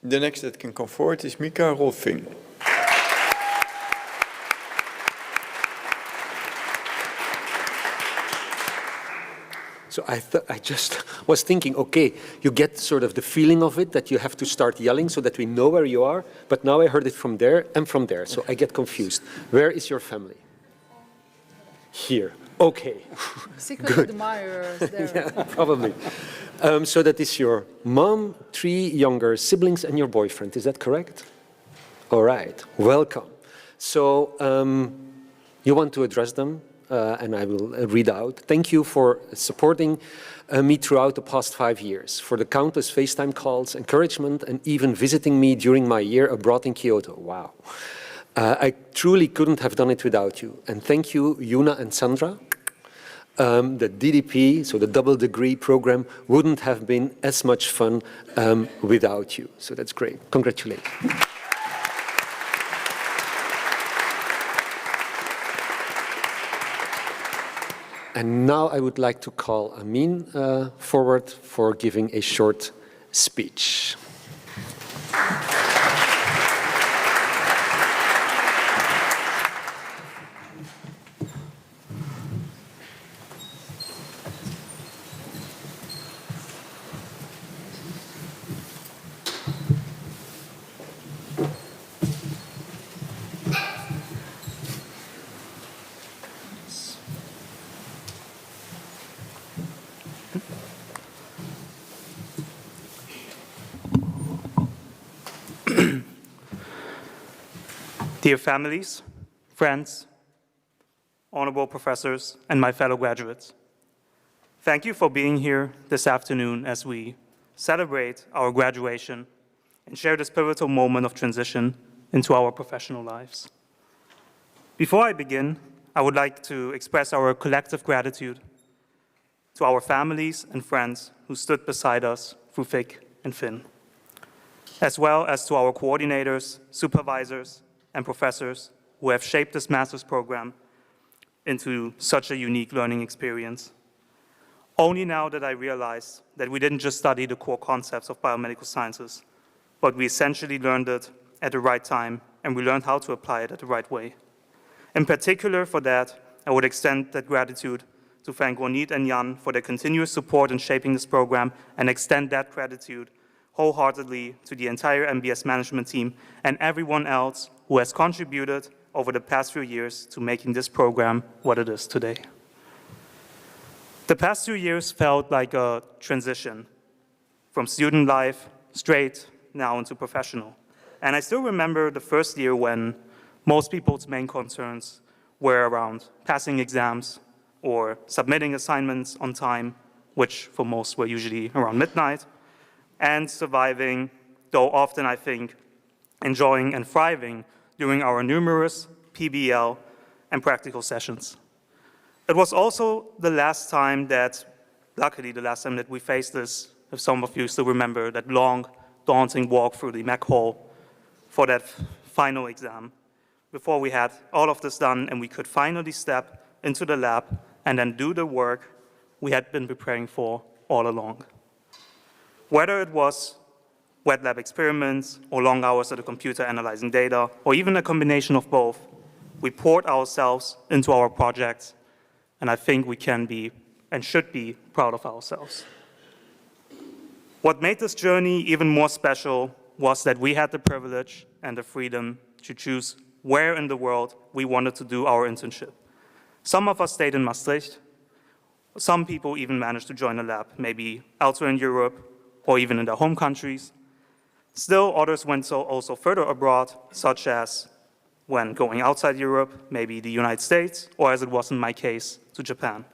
The next that can come forward is Mika Rolfing. So I just was thinking, okay, you get sort of the feeling of it, that you have to start yelling so that we know where you are, but now I heard it from there and from there, so I get confused. Where is your family? Here. Okay. Secret admirers there. Yeah, probably. So that is your mom, 3 younger siblings, and your boyfriend. Is that correct? All right. Welcome. So you want to address them, and I will read out. Thank you for supporting me throughout the past 5 years, for the countless FaceTime calls, encouragement, and even visiting me during my year abroad in Kyoto. Wow. I truly couldn't have done it without you. And thank you, Yuna and Sandra. The DDP, so the double degree program, wouldn't have been as much fun without you. So that's great. Congratulations. And now I would like to call Amin forward for giving a short speech. Dear families, friends, honorable professors, and my fellow graduates, thank you for being here this afternoon as we celebrate our graduation and share this pivotal moment of transition into our professional lives. Before I begin, I would like to express our collective gratitude to our families and friends who stood beside us through thick and thin, as well as to our coordinators, supervisors, and professors who have shaped this master's program into such a unique learning experience. Only now did I realize that we didn't just study the core concepts of biomedical sciences, but we essentially learned it at the right time, and we learned how to apply it at the right way. In particular for that, I would extend that gratitude to thank Ronit and Jan for their continuous support in shaping this program, and extend that gratitude wholeheartedly to the entire MBS management team and everyone else who has contributed over the past few years to making this program what it is today. The past 2 years felt like a transition from student life straight now into professional. And I still remember the first year when most people's main concerns were around passing exams or submitting assignments on time, which for most were usually around midnight, and surviving, though often I think enjoying and thriving during our numerous PBL and practical sessions. It was also the last time that, luckily the last time that we faced this, if some of you still remember, that long, daunting walk through the Mac hall for that final exam, before we had all of this done and we could finally step into the lab and then do the work we had been preparing for all along. Whether it was wet lab experiments or long hours at a computer analyzing data, or even a combination of both, we poured ourselves into our projects, and I think we can be and should be proud of ourselves. What made this journey even more special was that we had the privilege and the freedom to choose where in the world we wanted to do our internship. Some of us stayed in Maastricht. Some people even managed to join a lab, maybe elsewhere in Europe or even in their home countries. Still, others went also further abroad, such as when going outside Europe, maybe the United States, or as it was in my case, to Japan.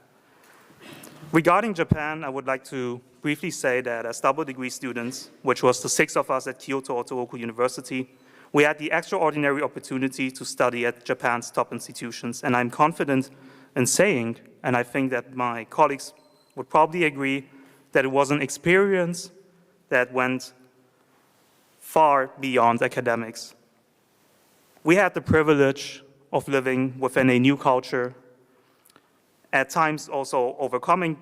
Regarding Japan, I would like to briefly say that as double degree students, which was the 6 of us at Kyoto Otohoku University, we had the extraordinary opportunity to study at Japan's top institutions. And I'm confident in saying, and I think that my colleagues would probably agree, that it was an experience that went far beyond academics. We had the privilege of living within a new culture, at times also overcoming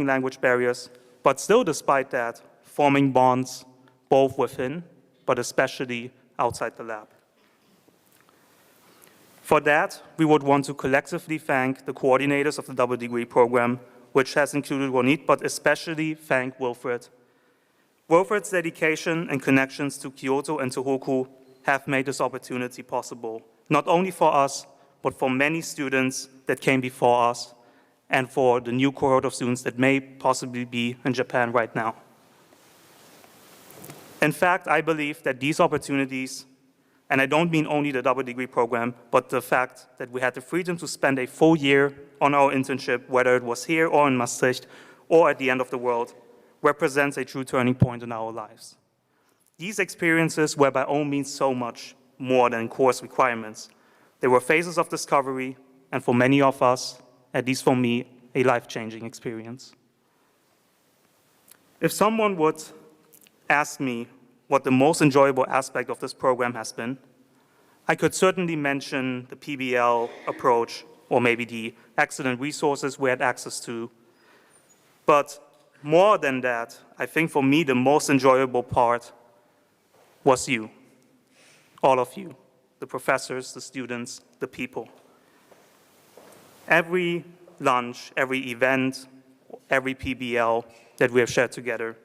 language barriers, but still despite that, forming bonds both within, but especially outside the lab. For that, we would want to collectively thank the coordinators of the double degree program, which has included Ronit, but especially thank Wilfred. Wilfred's dedication and connections to Kyoto and Tohoku have made this opportunity possible, not only for us, but for many students that came before us, and for the new cohort of students that may possibly be in Japan right now. In fact, I believe that these opportunities, and I don't mean only the double degree program, but the fact that we had the freedom to spend a full year on our internship, whether it was here or in Maastricht or at the end of the world, represents a true turning point in our lives. These experiences were by all means so much more than course requirements. They were phases of discovery, and for many of us, at least for me, a life-changing experience. If someone would ask me what the most enjoyable aspect of this program has been, I could certainly mention the PBL approach or maybe the excellent resources we had access to. But more than that, I think for me the most enjoyable part was you, all of you, the professors, the students, the people. Every lunch, every event, every PBL that we have shared together,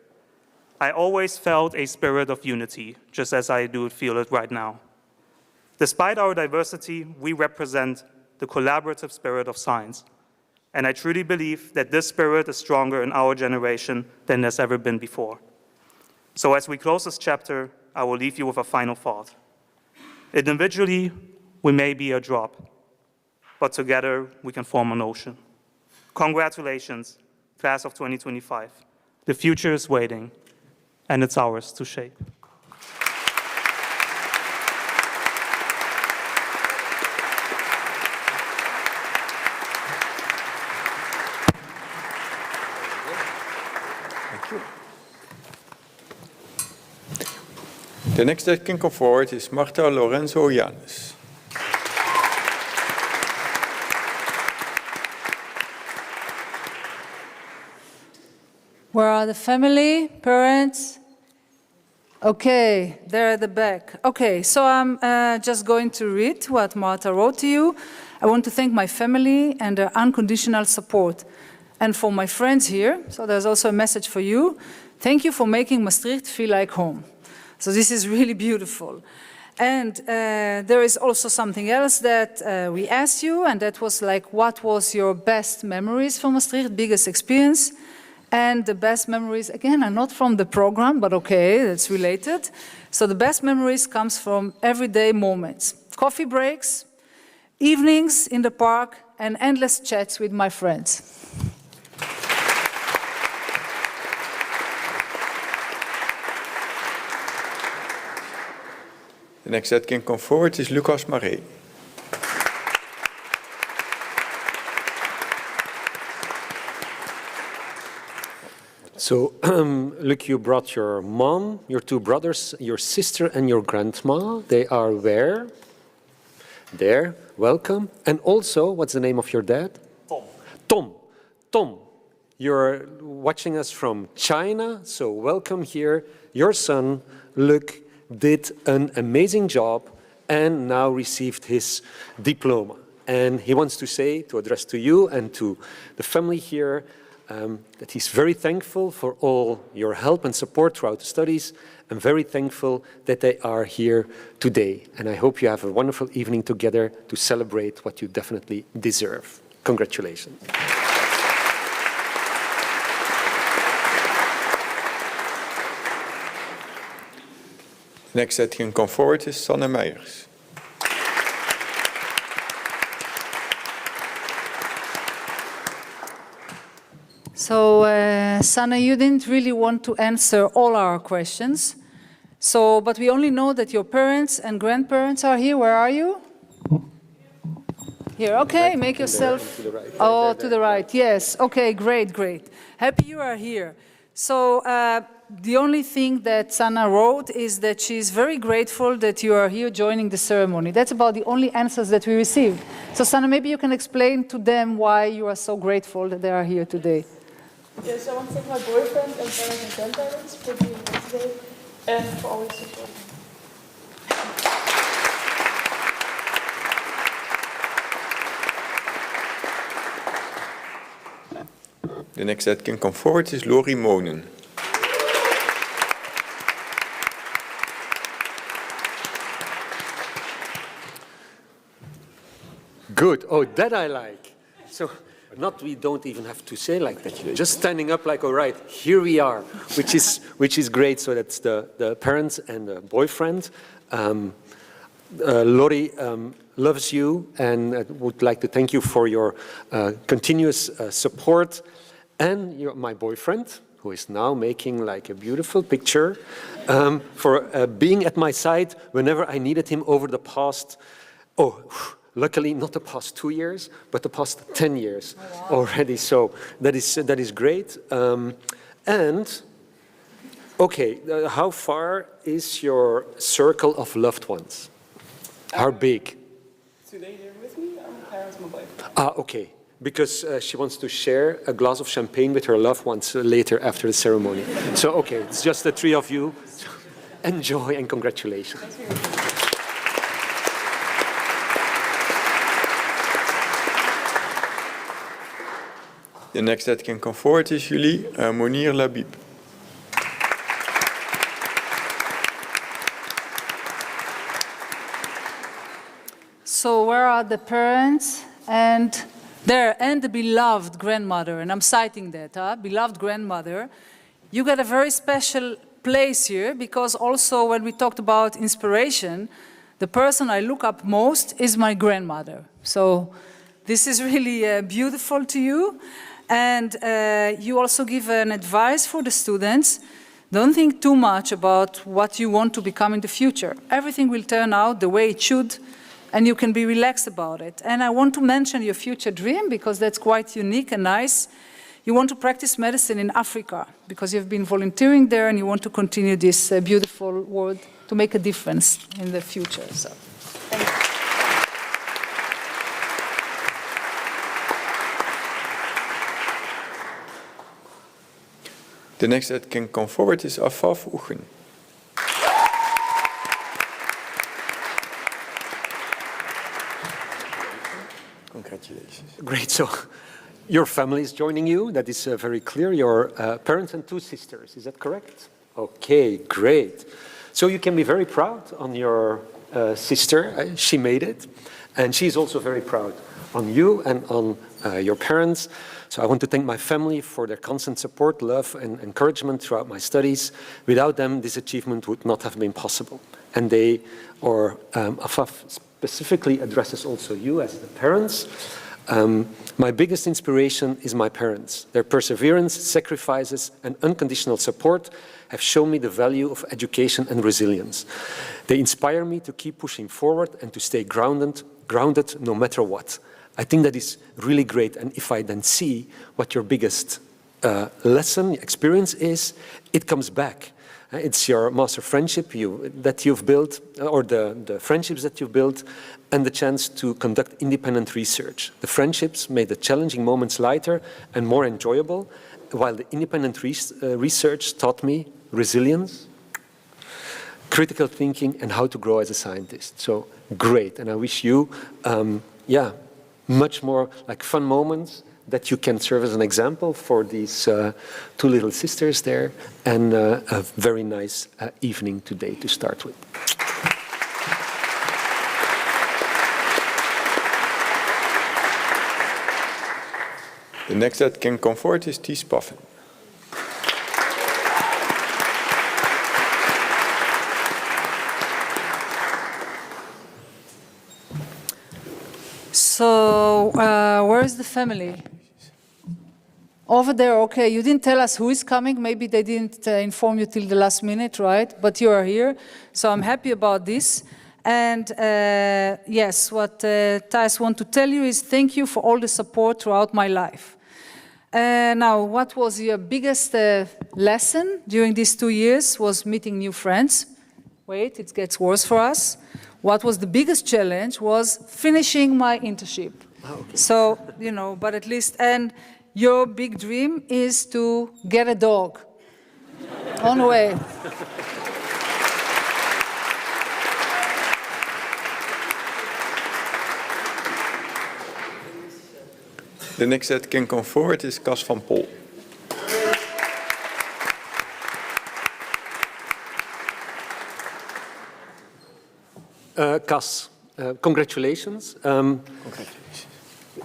I always felt a spirit of unity, just as I do feel it right now. Despite our diversity, we represent the collaborative spirit of science. And I truly believe that this spirit is stronger in our generation than has ever been before. So as we close this chapter, I will leave you with a final thought. Individually, we may be a drop, but together we can form an ocean. Congratulations, class of 2025. The future is waiting, and it's ours to shape. The next that can come forward is Marta Lorenzo Janus. Where are the family, parents? Okay, they're at the back. Okay, so I'm just going to read what Marta wrote to you. I want to thank my family and their unconditional support. And for my friends here, so there's also a message for you. Thank you for making Maastricht feel like home. So this is really beautiful. And there is also something else that we asked you, and that was like, what was your best memories from Maastricht, biggest experience? And the best memories, again, are not from the program, but okay, that's related. So the best memories comes from everyday moments. Coffee breaks, evenings in the park, and endless chats with my friends. The next that can come forward is Lucas Marais. So, look, you brought your mom, your two brothers, your sister, and your grandma. They are where? There. Welcome. And also, what's the name of your dad? Tom. Tom. Tom. You're watching us from China, so welcome here. Your son, Luc, did an amazing job and now received his diploma. And he wants to say, to address to you and to the family here, that he's very thankful for all your help and support throughout the studies, and very thankful that they are here today. And I hope you have a wonderful evening together to celebrate what you definitely deserve. Congratulations. Next that can come forward is Sanne Meijers. So, Sanne, you didn't really want to answer all our questions. So, but we only know that your parents and grandparents are here. Where are you? Here, okay, make yourself... To the right. Oh, to the right, yes. Okay, great, great. Happy you are here. So, the only thing that Sanne wrote is that she's very grateful that you are here joining the ceremony. That's about the only answers that we received. So, Sanne, maybe you can explain to them why you are so grateful that they are here today. Yes, I want to thank my boyfriend and parents and grandparents for being here today and for always supporting me. The next that can come forward is Lori Monen. Good. Oh, that I like. So, we don't even have to say like that. You're just standing up like, all right, here we are, which is great. So that's the parents and the boyfriend. Lori loves you and would like to thank you for your continuous support. And my boyfriend, who is now making like a beautiful picture, for being at my side whenever I needed him over the past, luckily not the past 2 years, but the past 10 years already. So that is great. And okay, how far is your circle of loved ones? How big? Today here with me, I'm parents, my boyfriend. Ah, okay. Because she wants to share a glass of champagne with her loved ones later after the ceremony. So, okay, it's just the three of you. Enjoy and congratulations. The next that can come forward is jullie Monir Labib. So where are the parents and the beloved grandmother? And I'm citing that, beloved grandmother. You got a very special place here because also when we talked about inspiration, the person I look up most is my grandmother. So this is really beautiful to you. And you also give an advice for the students. Don't think too much about what you want to become in the future. Everything will turn out the way it should, and you can be relaxed about it. And I want to mention your future dream because that's quite unique and nice. You want to practice medicine in Africa because you've been volunteering there and you want to continue this beautiful work to make a difference in the future. So, thank you. The next that can come forward is Afaf Oegen. Congratulations. Great. So your family is joining you. That is very clear. Your parents and 2 sisters. Is that correct? Okay, great. So you can be very proud on your sister. She made it. And she's also very proud on you and on your parents. So I want to thank my family for their constant support, love, and encouragement throughout my studies. Without them, this achievement would not have been possible. And they, or Afaf specifically addresses also you as the parents. My biggest inspiration is my parents. Their perseverance, sacrifices, and unconditional support have shown me the value of education and resilience. They inspire me to keep pushing forward and to stay grounded no matter what. I think that is really great. And if I then see what your biggest lesson, experience is, it comes back. It's your master friendship that you've built, or the friendships that you've built, and the chance to conduct independent research. The friendships made the challenging moments lighter and more enjoyable, while the independent research taught me resilience, critical thinking, and how to grow as a scientist. So great, and I wish you, much more like fun moments that you can serve as an example for these 2 little sisters there, and a very nice evening today to start with. The next that can come forward is Ties Paffen. So, where is the family? Over there, okay. You didn't tell us who is coming. Maybe they didn't inform you till the last minute, right? But you are here, so I'm happy about this. And yes, what Thijs want to tell you is thank you for all the support throughout my life. Now, what was your biggest lesson during these 2 years was meeting new friends. Wait, it gets worse for us. What was the biggest challenge was finishing my internship. Oh, okay. So, you know, but at least, and your big dream is to get a dog. On the way. The next that can come forward is Cas van Pol. Cas, congratulations. Congratulations.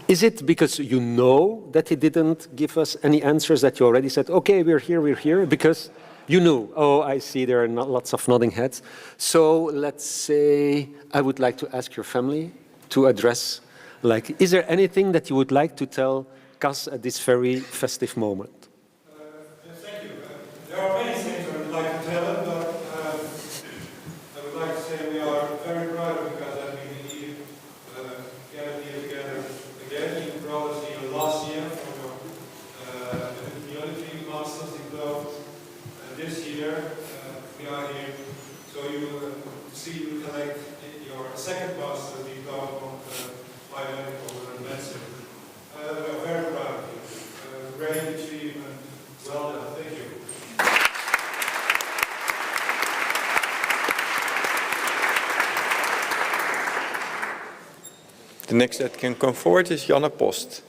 Is it because you know that he didn't give us any answers that you already said, okay, we're here, because you knew? Oh, I see there are not lots of nodding heads. So let's say I would like to ask your family to address, like, is there anything that you would like to tell Cas at this very festive moment? Thank you. There are many things I would like to tell him, but I would like to say we are very proud of Cas that we gathered here together again. You brought us here last year for the community master's diploma. This year we are here, so you see you collect your second master's diploma on biomedical The next that can come forward is Janne Post.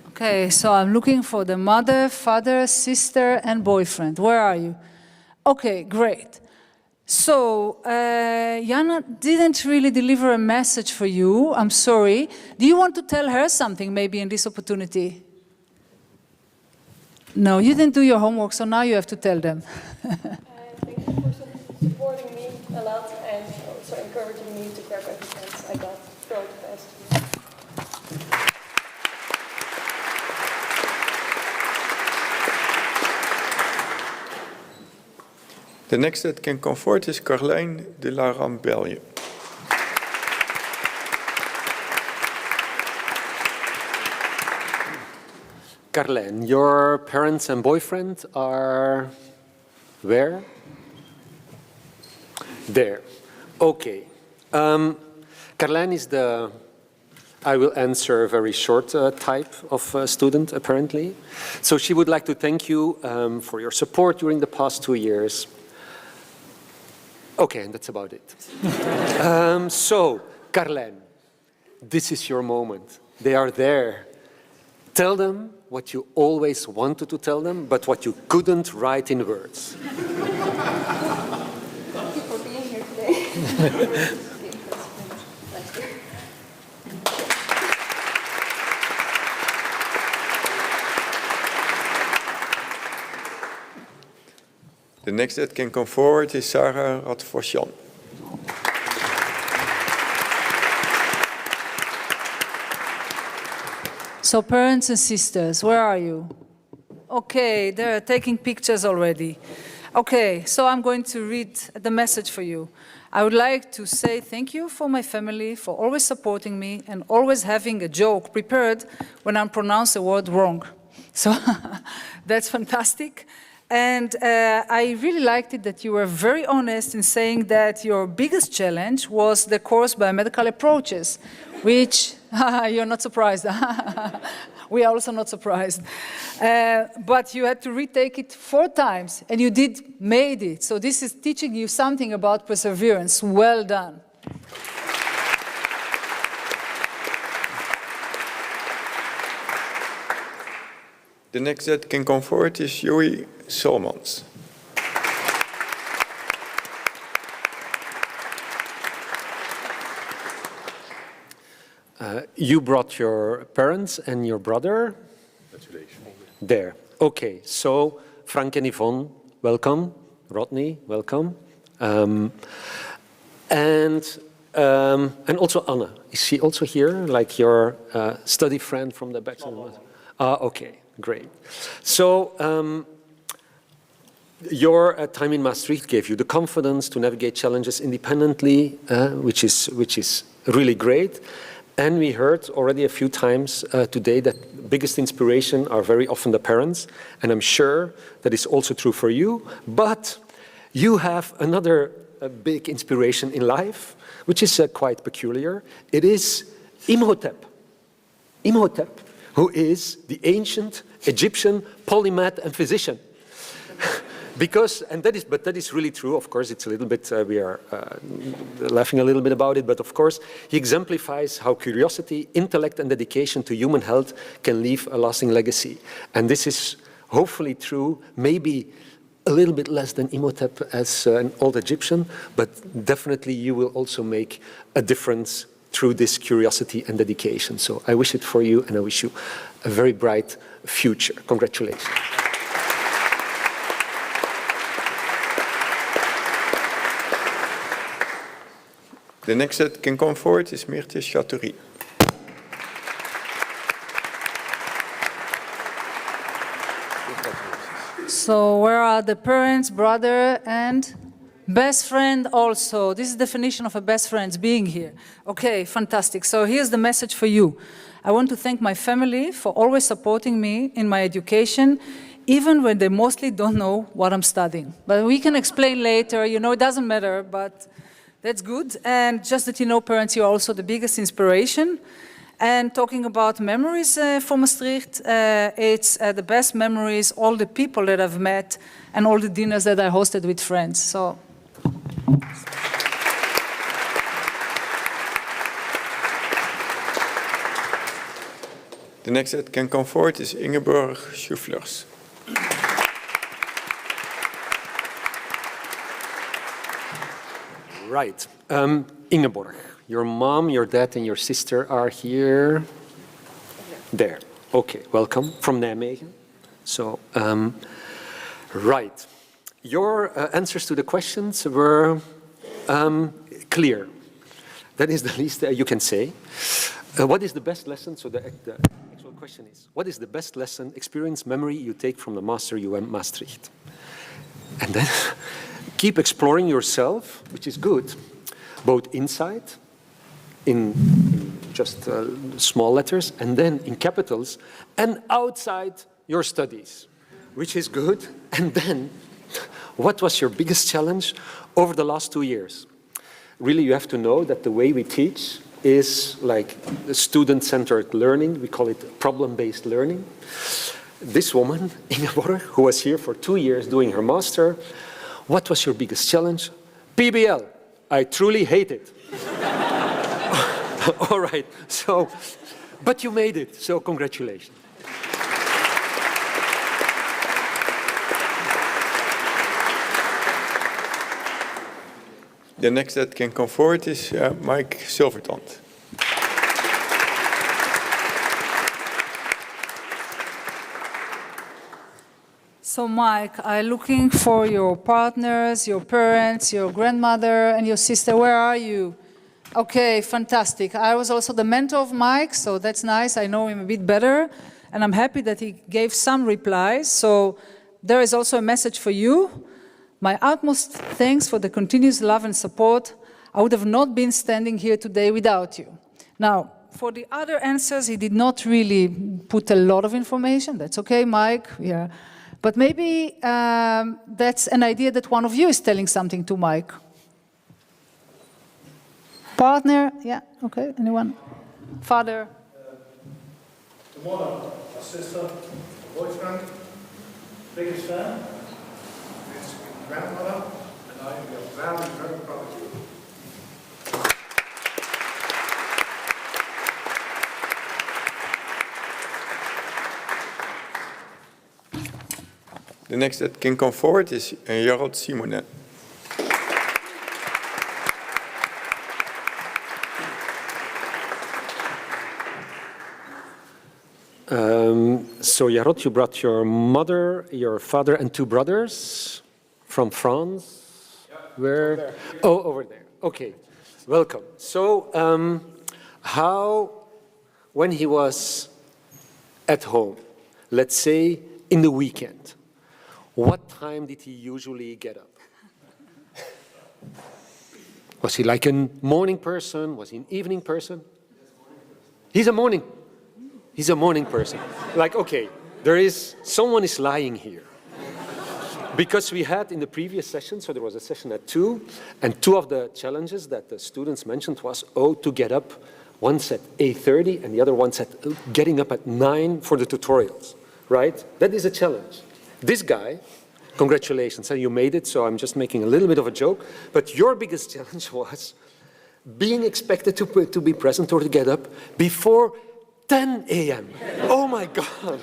Okay, so I'm looking for the mother, father, sister, and boyfriend. Where are you? Okay, great. So, Jana didn't really deliver a message for you. I'm sorry. Do you want to tell her something maybe in this opportunity? No, you didn't do your homework, so now you have to tell them. Thank you for supporting me a lot and also encouraging me to grab every chance I got throughout the past year. The next that can come forward is Carlijn de la Rambelje. Carlijn, your parents and boyfriend are where? There. Okay. Carlijn is the, I will answer a very short type of student, apparently. So she would like to thank you for your support during the past 2 years. Okay, and that's about it. So, Carlijn, this is your moment. They are there. Tell them what you always wanted to tell them, but what you couldn't write in words. Thank you for being here today. The next that can come forward is Sarah Radfosjan. So parents and sisters, where are you? Okay, they're taking pictures already. Okay, so I'm going to read the message for you. I would like to say thank you for my family, for always supporting me and always having a joke prepared when I pronounce a word wrong. So that's fantastic. And I really liked it that you were very honest in saying that your biggest challenge was the course Biomedical approaches, which you're not surprised. We are also not surprised. But you had to retake it 4 times, and you made it. So this is teaching you something about perseverance. Well done. The next that can come forward is Joey Solmans. You brought your parents and your brother? There. Okay, so Frank and Yvonne, welcome. Rodney, welcome. And also Anna. Is she also here, like your study friend from the back? Okay, great. So your time in Maastricht gave you the confidence to navigate challenges independently, which is really great. And we heard already a few times today that biggest inspiration are very often the parents, and I'm sure that is also true for you. But you have another big inspiration in life, which is quite peculiar. It is Imhotep. Imhotep, who is the ancient Egyptian polymath and physician. But that is really true. Of course, it's a little bit, we are laughing a little bit about it, but of course, he exemplifies how curiosity, intellect, and dedication to human health can leave a lasting legacy. And this is hopefully true, maybe a little bit less than Imhotep as an old Egyptian, but definitely you will also make a difference through this curiosity and dedication. So I wish it for you, and I wish you a very bright future. Congratulations. The next that can come forward is Myrthe Chateaurie. So where are the parents, brother, and best friend also? This is the definition of a best friend, being here. Okay, fantastic. So here's the message for you. I want to thank my family for always supporting me in my education, even when they mostly don't know what I'm studying. But we can explain later, you know, it doesn't matter, but that's good. And just that you know, parents, you're also the biggest inspiration. And talking about memories for Maastricht, it's the best memories, all the people that I've met and all the dinners that I hosted with friends. So. The next that can come forward is Ingeborg Schuflers. Right. Ingeborg, your mom, your dad, and your sister are here. There. Okay, welcome from Nijmegen. So, right. Your answers to the questions were clear. That is the least you can say. What is the best lesson? So the actual question is, what is the best lesson, experience, memory you take from the Master UM Maastricht? And then keep exploring yourself, which is good, both inside, in just small letters, and then in capitals, and outside your studies, which is good. And then, what was your biggest challenge over the last 2 years? Really, you have to know that the way we teach is like student-centered learning. We call it problem-based learning. This woman, Ingeborg, who was here for 2 years doing her master, what was your biggest challenge? PBL. I truly hate it. All right, so, but you made it, so congratulations. The next that can come forward is Mike Silvertand. So Mike, I'm looking for your partners, your parents, your grandmother, and your sister. Where are you? Okay, fantastic. I was also the mentor of Mike, so that's nice. I know him a bit better, and I'm happy that he gave some replies. So there is also a message for you. My utmost thanks for the continuous love and support. I would have not been standing here today without you. Now, for the other answers, he did not really put a lot of information. That's okay, Mike. Yeah. But maybe that's an idea that one of you is telling something to Mike. Partner? Yeah, okay. Anyone? Father? The mother, a sister, a boyfriend, biggest fan, it's grandmother, and I am very, very proud of you. The next that can come forward is Jarod Simonet. So Jarod, you brought your mother, your father, and 2 brothers from France. Yeah, where? Over oh, over there. Okay, welcome. So, when he was at home, let's say in the weekend, what time did he usually get up? Was he like a morning person? Was he an evening person? He's a morning. He's a morning person. Like, okay, someone is lying here. Because we had in the previous session, so there was a session at 2, and 2 of the challenges that the students mentioned was, to get up. One said 8:30, and the other one said getting up at 9 for the tutorials, right? That is a challenge. This guy, congratulations, you made it, so I'm just making a little bit of a joke, but your biggest challenge was being expected to be present or to get up before 10 a.m. Oh my God.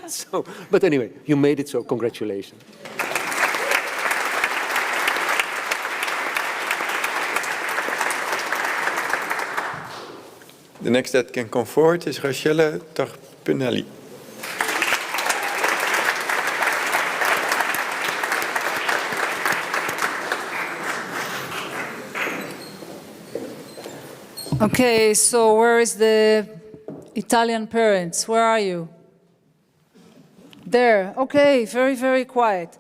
So, but anyway, you made it, so congratulations. The next that can come forward is Rachelle Tarpenelli. Okay, so where is the Italian parents? Where are you? There. Okay, very, very quiet.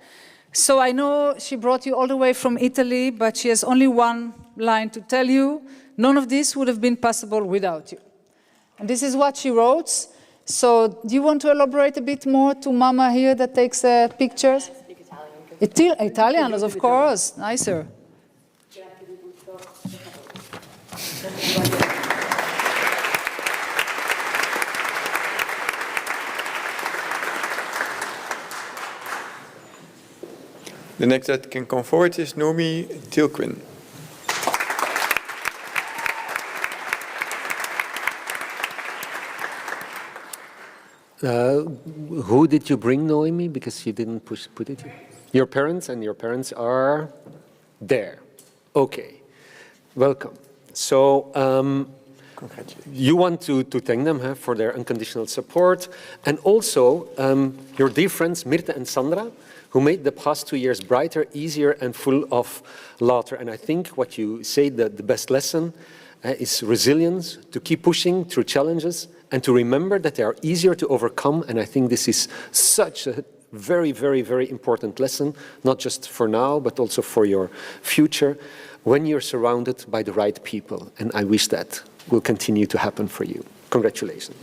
So I know she brought you all the way from Italy, but she has only one line to tell you. None of this would have been possible without you. And this is what she wrote. So do you want to elaborate a bit more to Mama here that takes pictures? I speak Italian. Italian, of course. Nicer. The next that can come forward is Nomi Tilquin. Who did you bring, Noemi? Because you didn't put it here. Your parents, and your parents are there. Okay, welcome. So you want to thank them for their unconditional support, and also your dear friends Mirte and Sandra, who made the past 2 years brighter, easier, and full of laughter. And I think what you say, the best lesson is resilience, to keep pushing through challenges, and to remember that they are easier to overcome. And I think this is such a very, very, very important lesson, not just for now, but also for your future, when you're surrounded by the right people. And I wish that will continue to happen for you. Congratulations.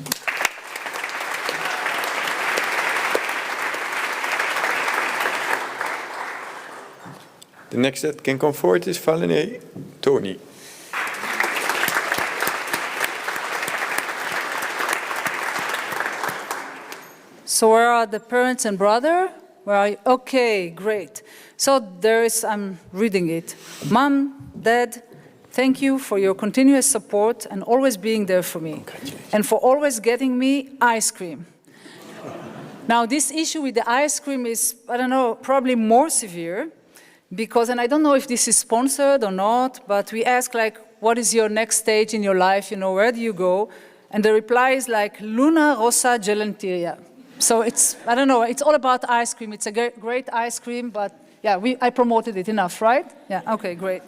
The next that can come forward is Valene Tony. So where are the parents and brother? Where are you? Okay, great. So there is, I'm reading it. Mom, Dad, thank you for your continuous support and always being there for me. And for always getting me ice cream. Now this issue with the ice cream is, I don't know, probably more severe. Because, and I don't know if this is sponsored or not, but we ask like, what is your next stage in your life? You know, where do you go? And the reply is like, Luna Rossa Gelanteria. So it's, I don't know, it's all about ice cream. It's a great ice cream, but yeah, I promoted it enough, right? Yeah, okay, great.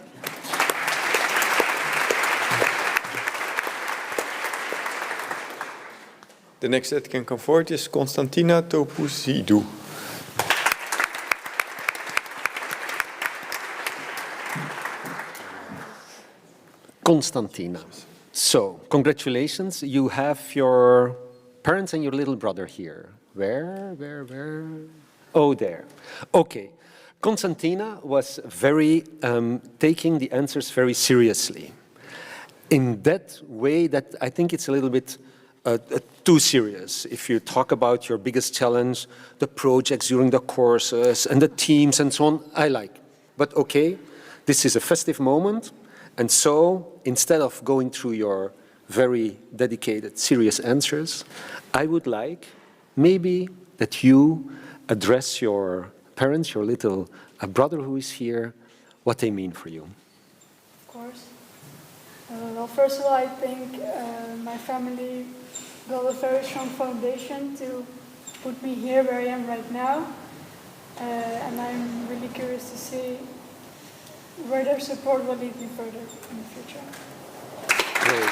The next that can come forward is Constantina Topuzidou. Constantina. So, congratulations. You have your parents and your little brother here. Where? Oh, there. Okay. Constantina was very, taking the answers very seriously. In that way that I think it's a little bit too serious. If you talk about your biggest challenge, the projects during the courses and the teams and so on, I like. But okay, this is a festive moment. And so, instead of going through your very dedicated, serious answers, I would like maybe that you address your parents, your little brother who is here, what they mean for you. Of course. Well, first of all, I think my family built a very strong foundation to put me here where I am right now. And I'm really curious to see where their support will lead me further in the future. Great.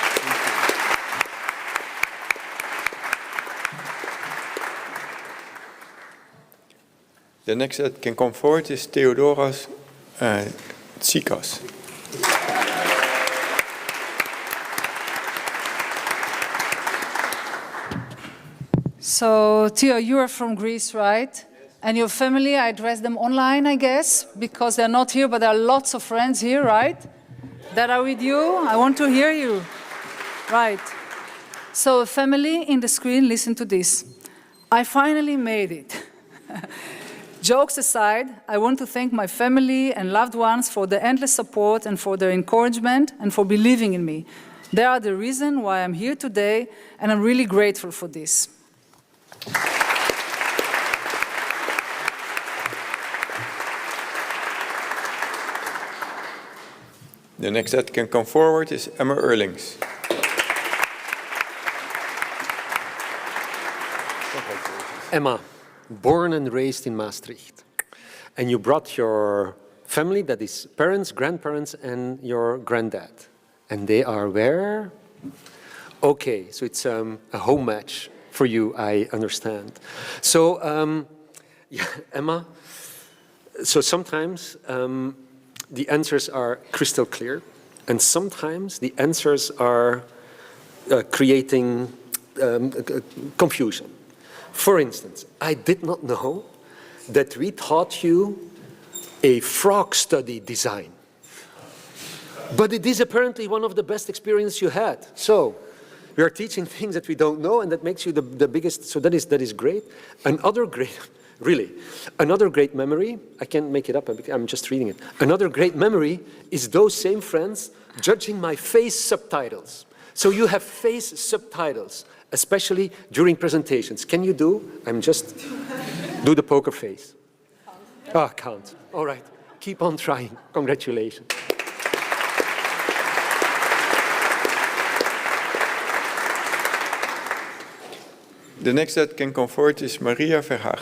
The next that can come forward is Theodoras Tsikas. So, Theo, you are from Greece, right? And your family, I address them online, I guess, because they're not here, but there are lots of friends here, right? That are with you. I want to hear you. Right. So, family in the screen, listen to this. I finally made it. Jokes aside, I want to thank my family and loved ones for the endless support and for their encouragement and for believing in me. They are the reason why I'm here today, and I'm really grateful for this. The next that can come forward is Emma Erlings. Emma, born and raised in Maastricht. And you brought your family, that is parents, grandparents, and your granddad. And they are where? Okay, so it's a home match for you, I understand. So, yeah, Emma, so sometimes the answers are crystal clear, and sometimes the answers are creating confusion. For instance, I did not know that we taught you a frog study design. But it is apparently one of the best experiences you had. So we are teaching things that we don't know, and that makes you the biggest, so that is great. Another great really. Another great memory, I can't make it up, I'm just reading it. Another great memory is those same friends judging my face subtitles. So you have face subtitles, especially during presentations. Can you do the poker face? Ah, can't. All right, keep on trying. Congratulations. The next that can come forward is Maria Verhaag.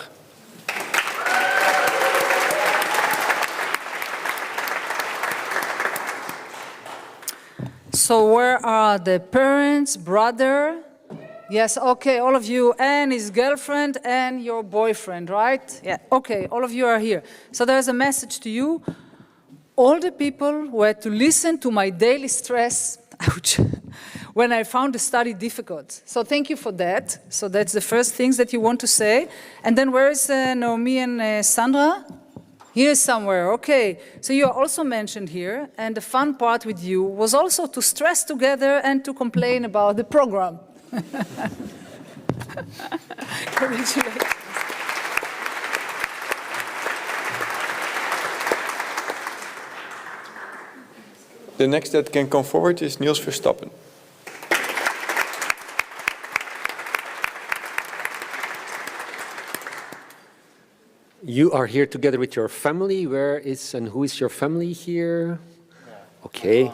So where are the parents, brother? Yes, okay, all of you, and his girlfriend and your boyfriend, right? Yeah, okay, all of you are here. So there's a message to you. All the people who had to listen to my daily stress, ouch, when I found the study difficult. So thank you for that. So that's the first things that you want to say. And then where is Naomi and Sandra? Here somewhere, okay. So you are also mentioned here, and the fun part with you was also to stress together and to complain about the program. Congratulations. The next that can come forward is Niels Verstappen. You are here together with your family. Where is and who is your family here? Okay.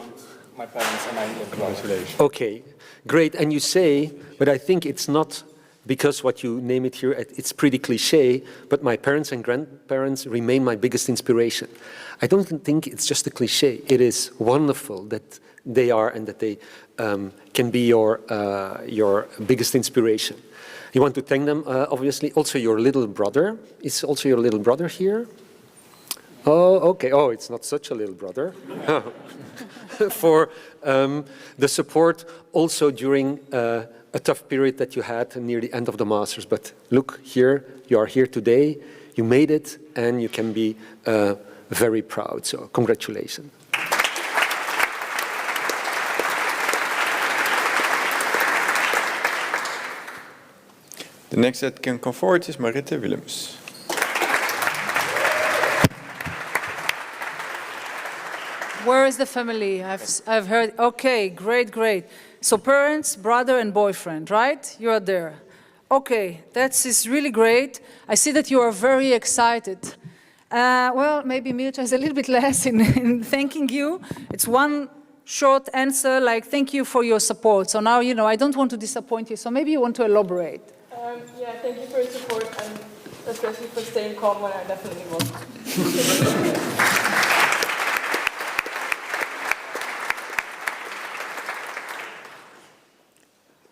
My parents and I live congratulations. Okay, great. And you say, but I think it's not because what you name it here, it's pretty cliche, but my parents and grandparents remain my biggest inspiration. I don't think it's just a cliche. It is wonderful that they are and that they can be your biggest inspiration. You want to thank them, obviously. Also, your little brother. Is also your little brother here? Oh, okay. Oh, it's not such a little brother. For the support also during a tough period that you had near the end of the Masters. But look here, you are here today, you made it, and you can be very proud. So congratulations. The next that can come forward is Maritte Willems. Where is the family? I've heard, okay, great, great. So parents, brother and boyfriend, right? You are there. Okay, that is really great. I see that you are very excited. Well, maybe Mircea is a little bit less in thanking you. It's one short answer, like thank you for your support. So now, you know, I don't want to disappoint you, so maybe you want to elaborate. Yeah, thank you for your support and especially for staying calm when I definitely wasn't.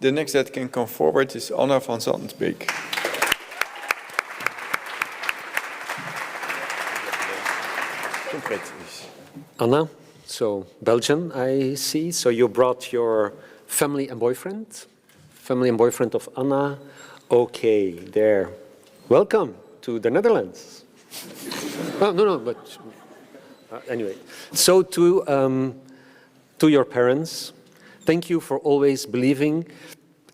The next that can come forward is Anna van Zandbeek. Anna, so Belgian, I see. So you brought your family and boyfriend? Family and boyfriend of Anna. Okay, there. Welcome to the Netherlands. Oh, no, but anyway. So to your parents, thank you for always believing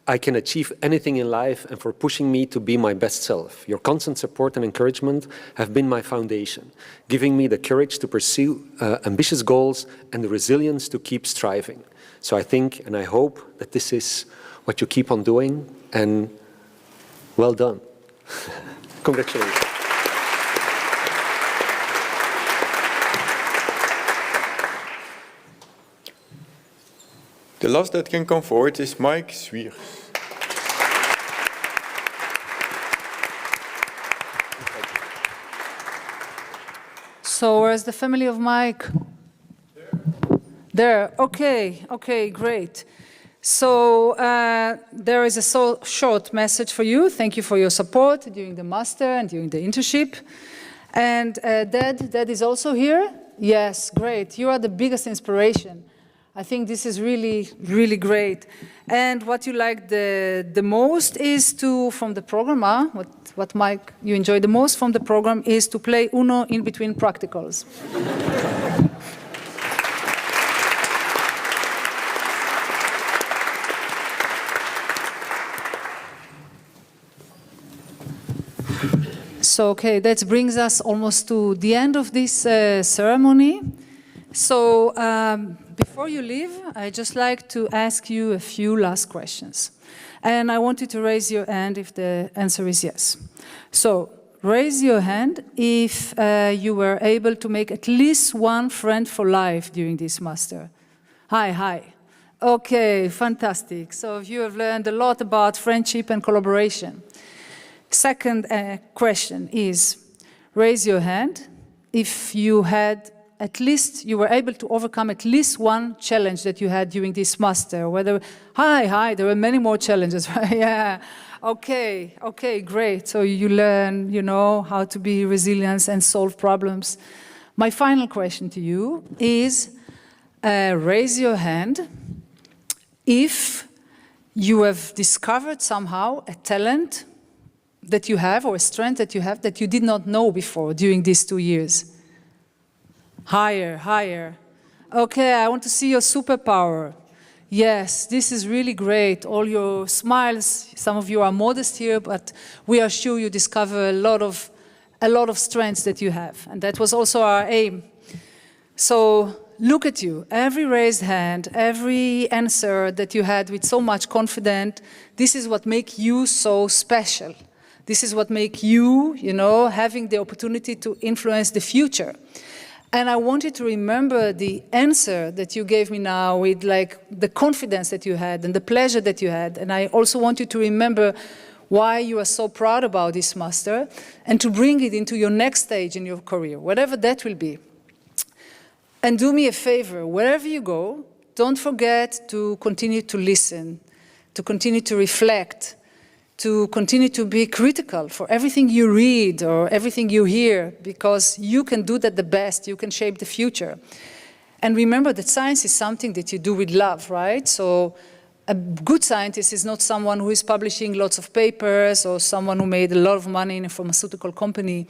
I can achieve anything in life and for pushing me to be my best self. Your constant support and encouragement have been my foundation, giving me the courage to pursue ambitious goals and the resilience to keep striving. So I think and I hope that this is what you keep on doing, and well done. Congratulations. The last that can come forward is Mike Zwiers. So where's the family of Mike? There. Okay, okay, great. So there is a short message for you. Thank you for your support during the master and during the internship. And Dad is also here? Yes, great. You are the biggest inspiration. I think this is really, really great. And what you like the most is from the program, what Mike, you enjoy the most from the program is to play Uno in between practicals. So, okay, that brings us almost to the end of this ceremony. So, before you leave, I'd just like to ask you a few last questions. And I want you to raise your hand if the answer is yes. So, raise your hand if you were able to make at least one friend for life during this master. Hi. Okay, fantastic. So you have learned a lot about friendship and collaboration. Second question is, raise your hand if you were able to overcome at least one challenge that you had during this master. Whether, hi, there were many more challenges, right? Yeah. Okay, great. So you learn, how to be resilient and solve problems. My final question to you is, raise your hand if you have discovered somehow a talent that you have or a strength that you have that you did not know before during these 2 years. Higher. Okay, I want to see your superpower. Yes, this is really great. All your smiles, some of you are modest here, but we are sure you discover a lot of strengths that you have. And that was also our aim. So look at you, every raised hand, every answer that you had with so much confidence, this is what makes you so special. This is what makes you, having the opportunity to influence the future. And I want you to remember the answer that you gave me now with the confidence that you had and the pleasure that you had. And I also want you to remember why you are so proud about this master and to bring it into your next stage in your career, whatever that will be. And do me a favor, wherever you go, don't forget to continue to listen, to continue to reflect, to continue to be critical for everything you read or everything you hear, because you can do that the best, you can shape the future. And remember that science is something that you do with love, right? So a good scientist is not someone who is publishing lots of papers or someone who made a lot of money in a pharmaceutical company.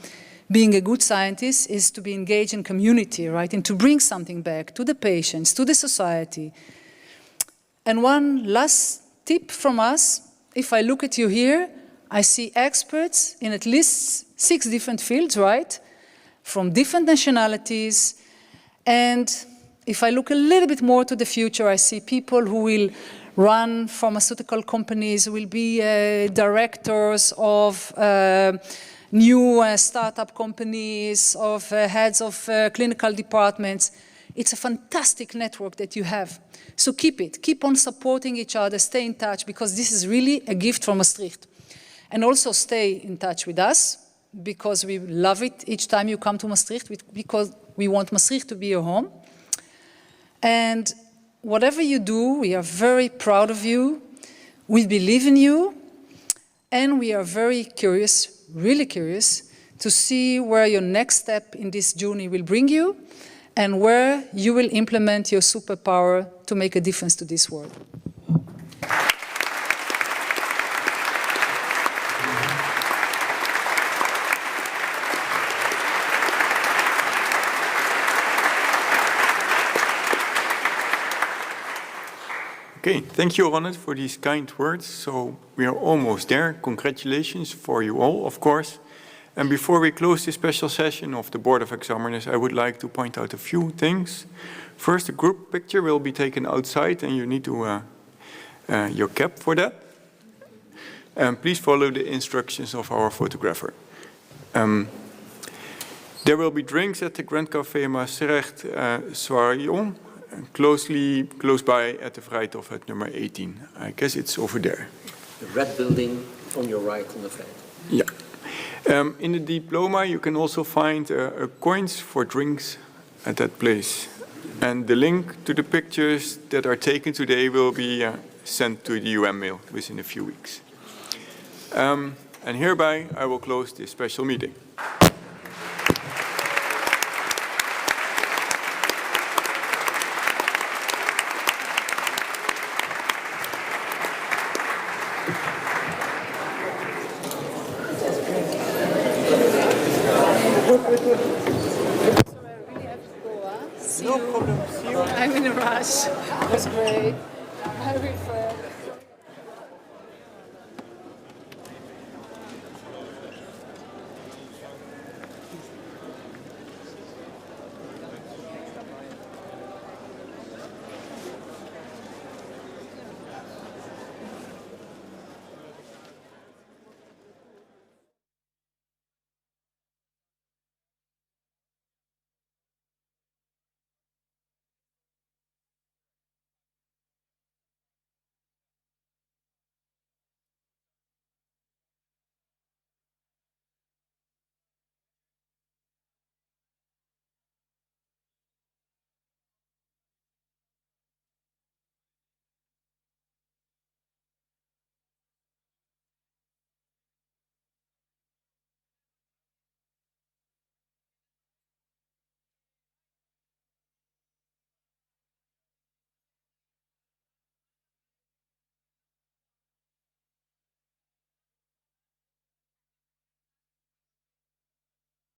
Being a good scientist is to be engaged in community, right? And to bring something back to the patients, to the society. And one last tip from us, if I look at you here, I see experts in at least 6 different fields, right? From different nationalities. And if I look a little bit more to the future, I see people who will run pharmaceutical companies, will be directors of new startup companies, of heads of clinical departments. It's a fantastic network that you have. So keep it. Keep on supporting each other. Stay in touch, because this is really a gift from Maastricht. And also stay in touch with us, because we love it each time you come to Maastricht, because we want Maastricht to be your home. And whatever you do, we are very proud of you. We believe in you. And we are very curious, really curious, to see where your next step in this journey will bring you and where you will implement your superpower to make a difference to this world. Okay, thank you, Ronit, for these kind words. So we are almost there. Congratulations for you all, of course. And before we close this special session of the Board of Examiners, I would like to point out a few things. First, the group picture will be taken outside, and you need to your cap for that. And please follow the instructions of our photographer. There will be drinks at the Grand Café Maastricht Soirion, close by at the Vrijthof at number 18. I guess it's over there. The red building on your right on the front. Yeah. In the diploma, you can also find coins for drinks at that place. And the link to the pictures that are taken today will be sent to the UM mail within a few weeks. And hereby, I will close this special meeting. No problem. See you. I'm in a rush. It was great. Very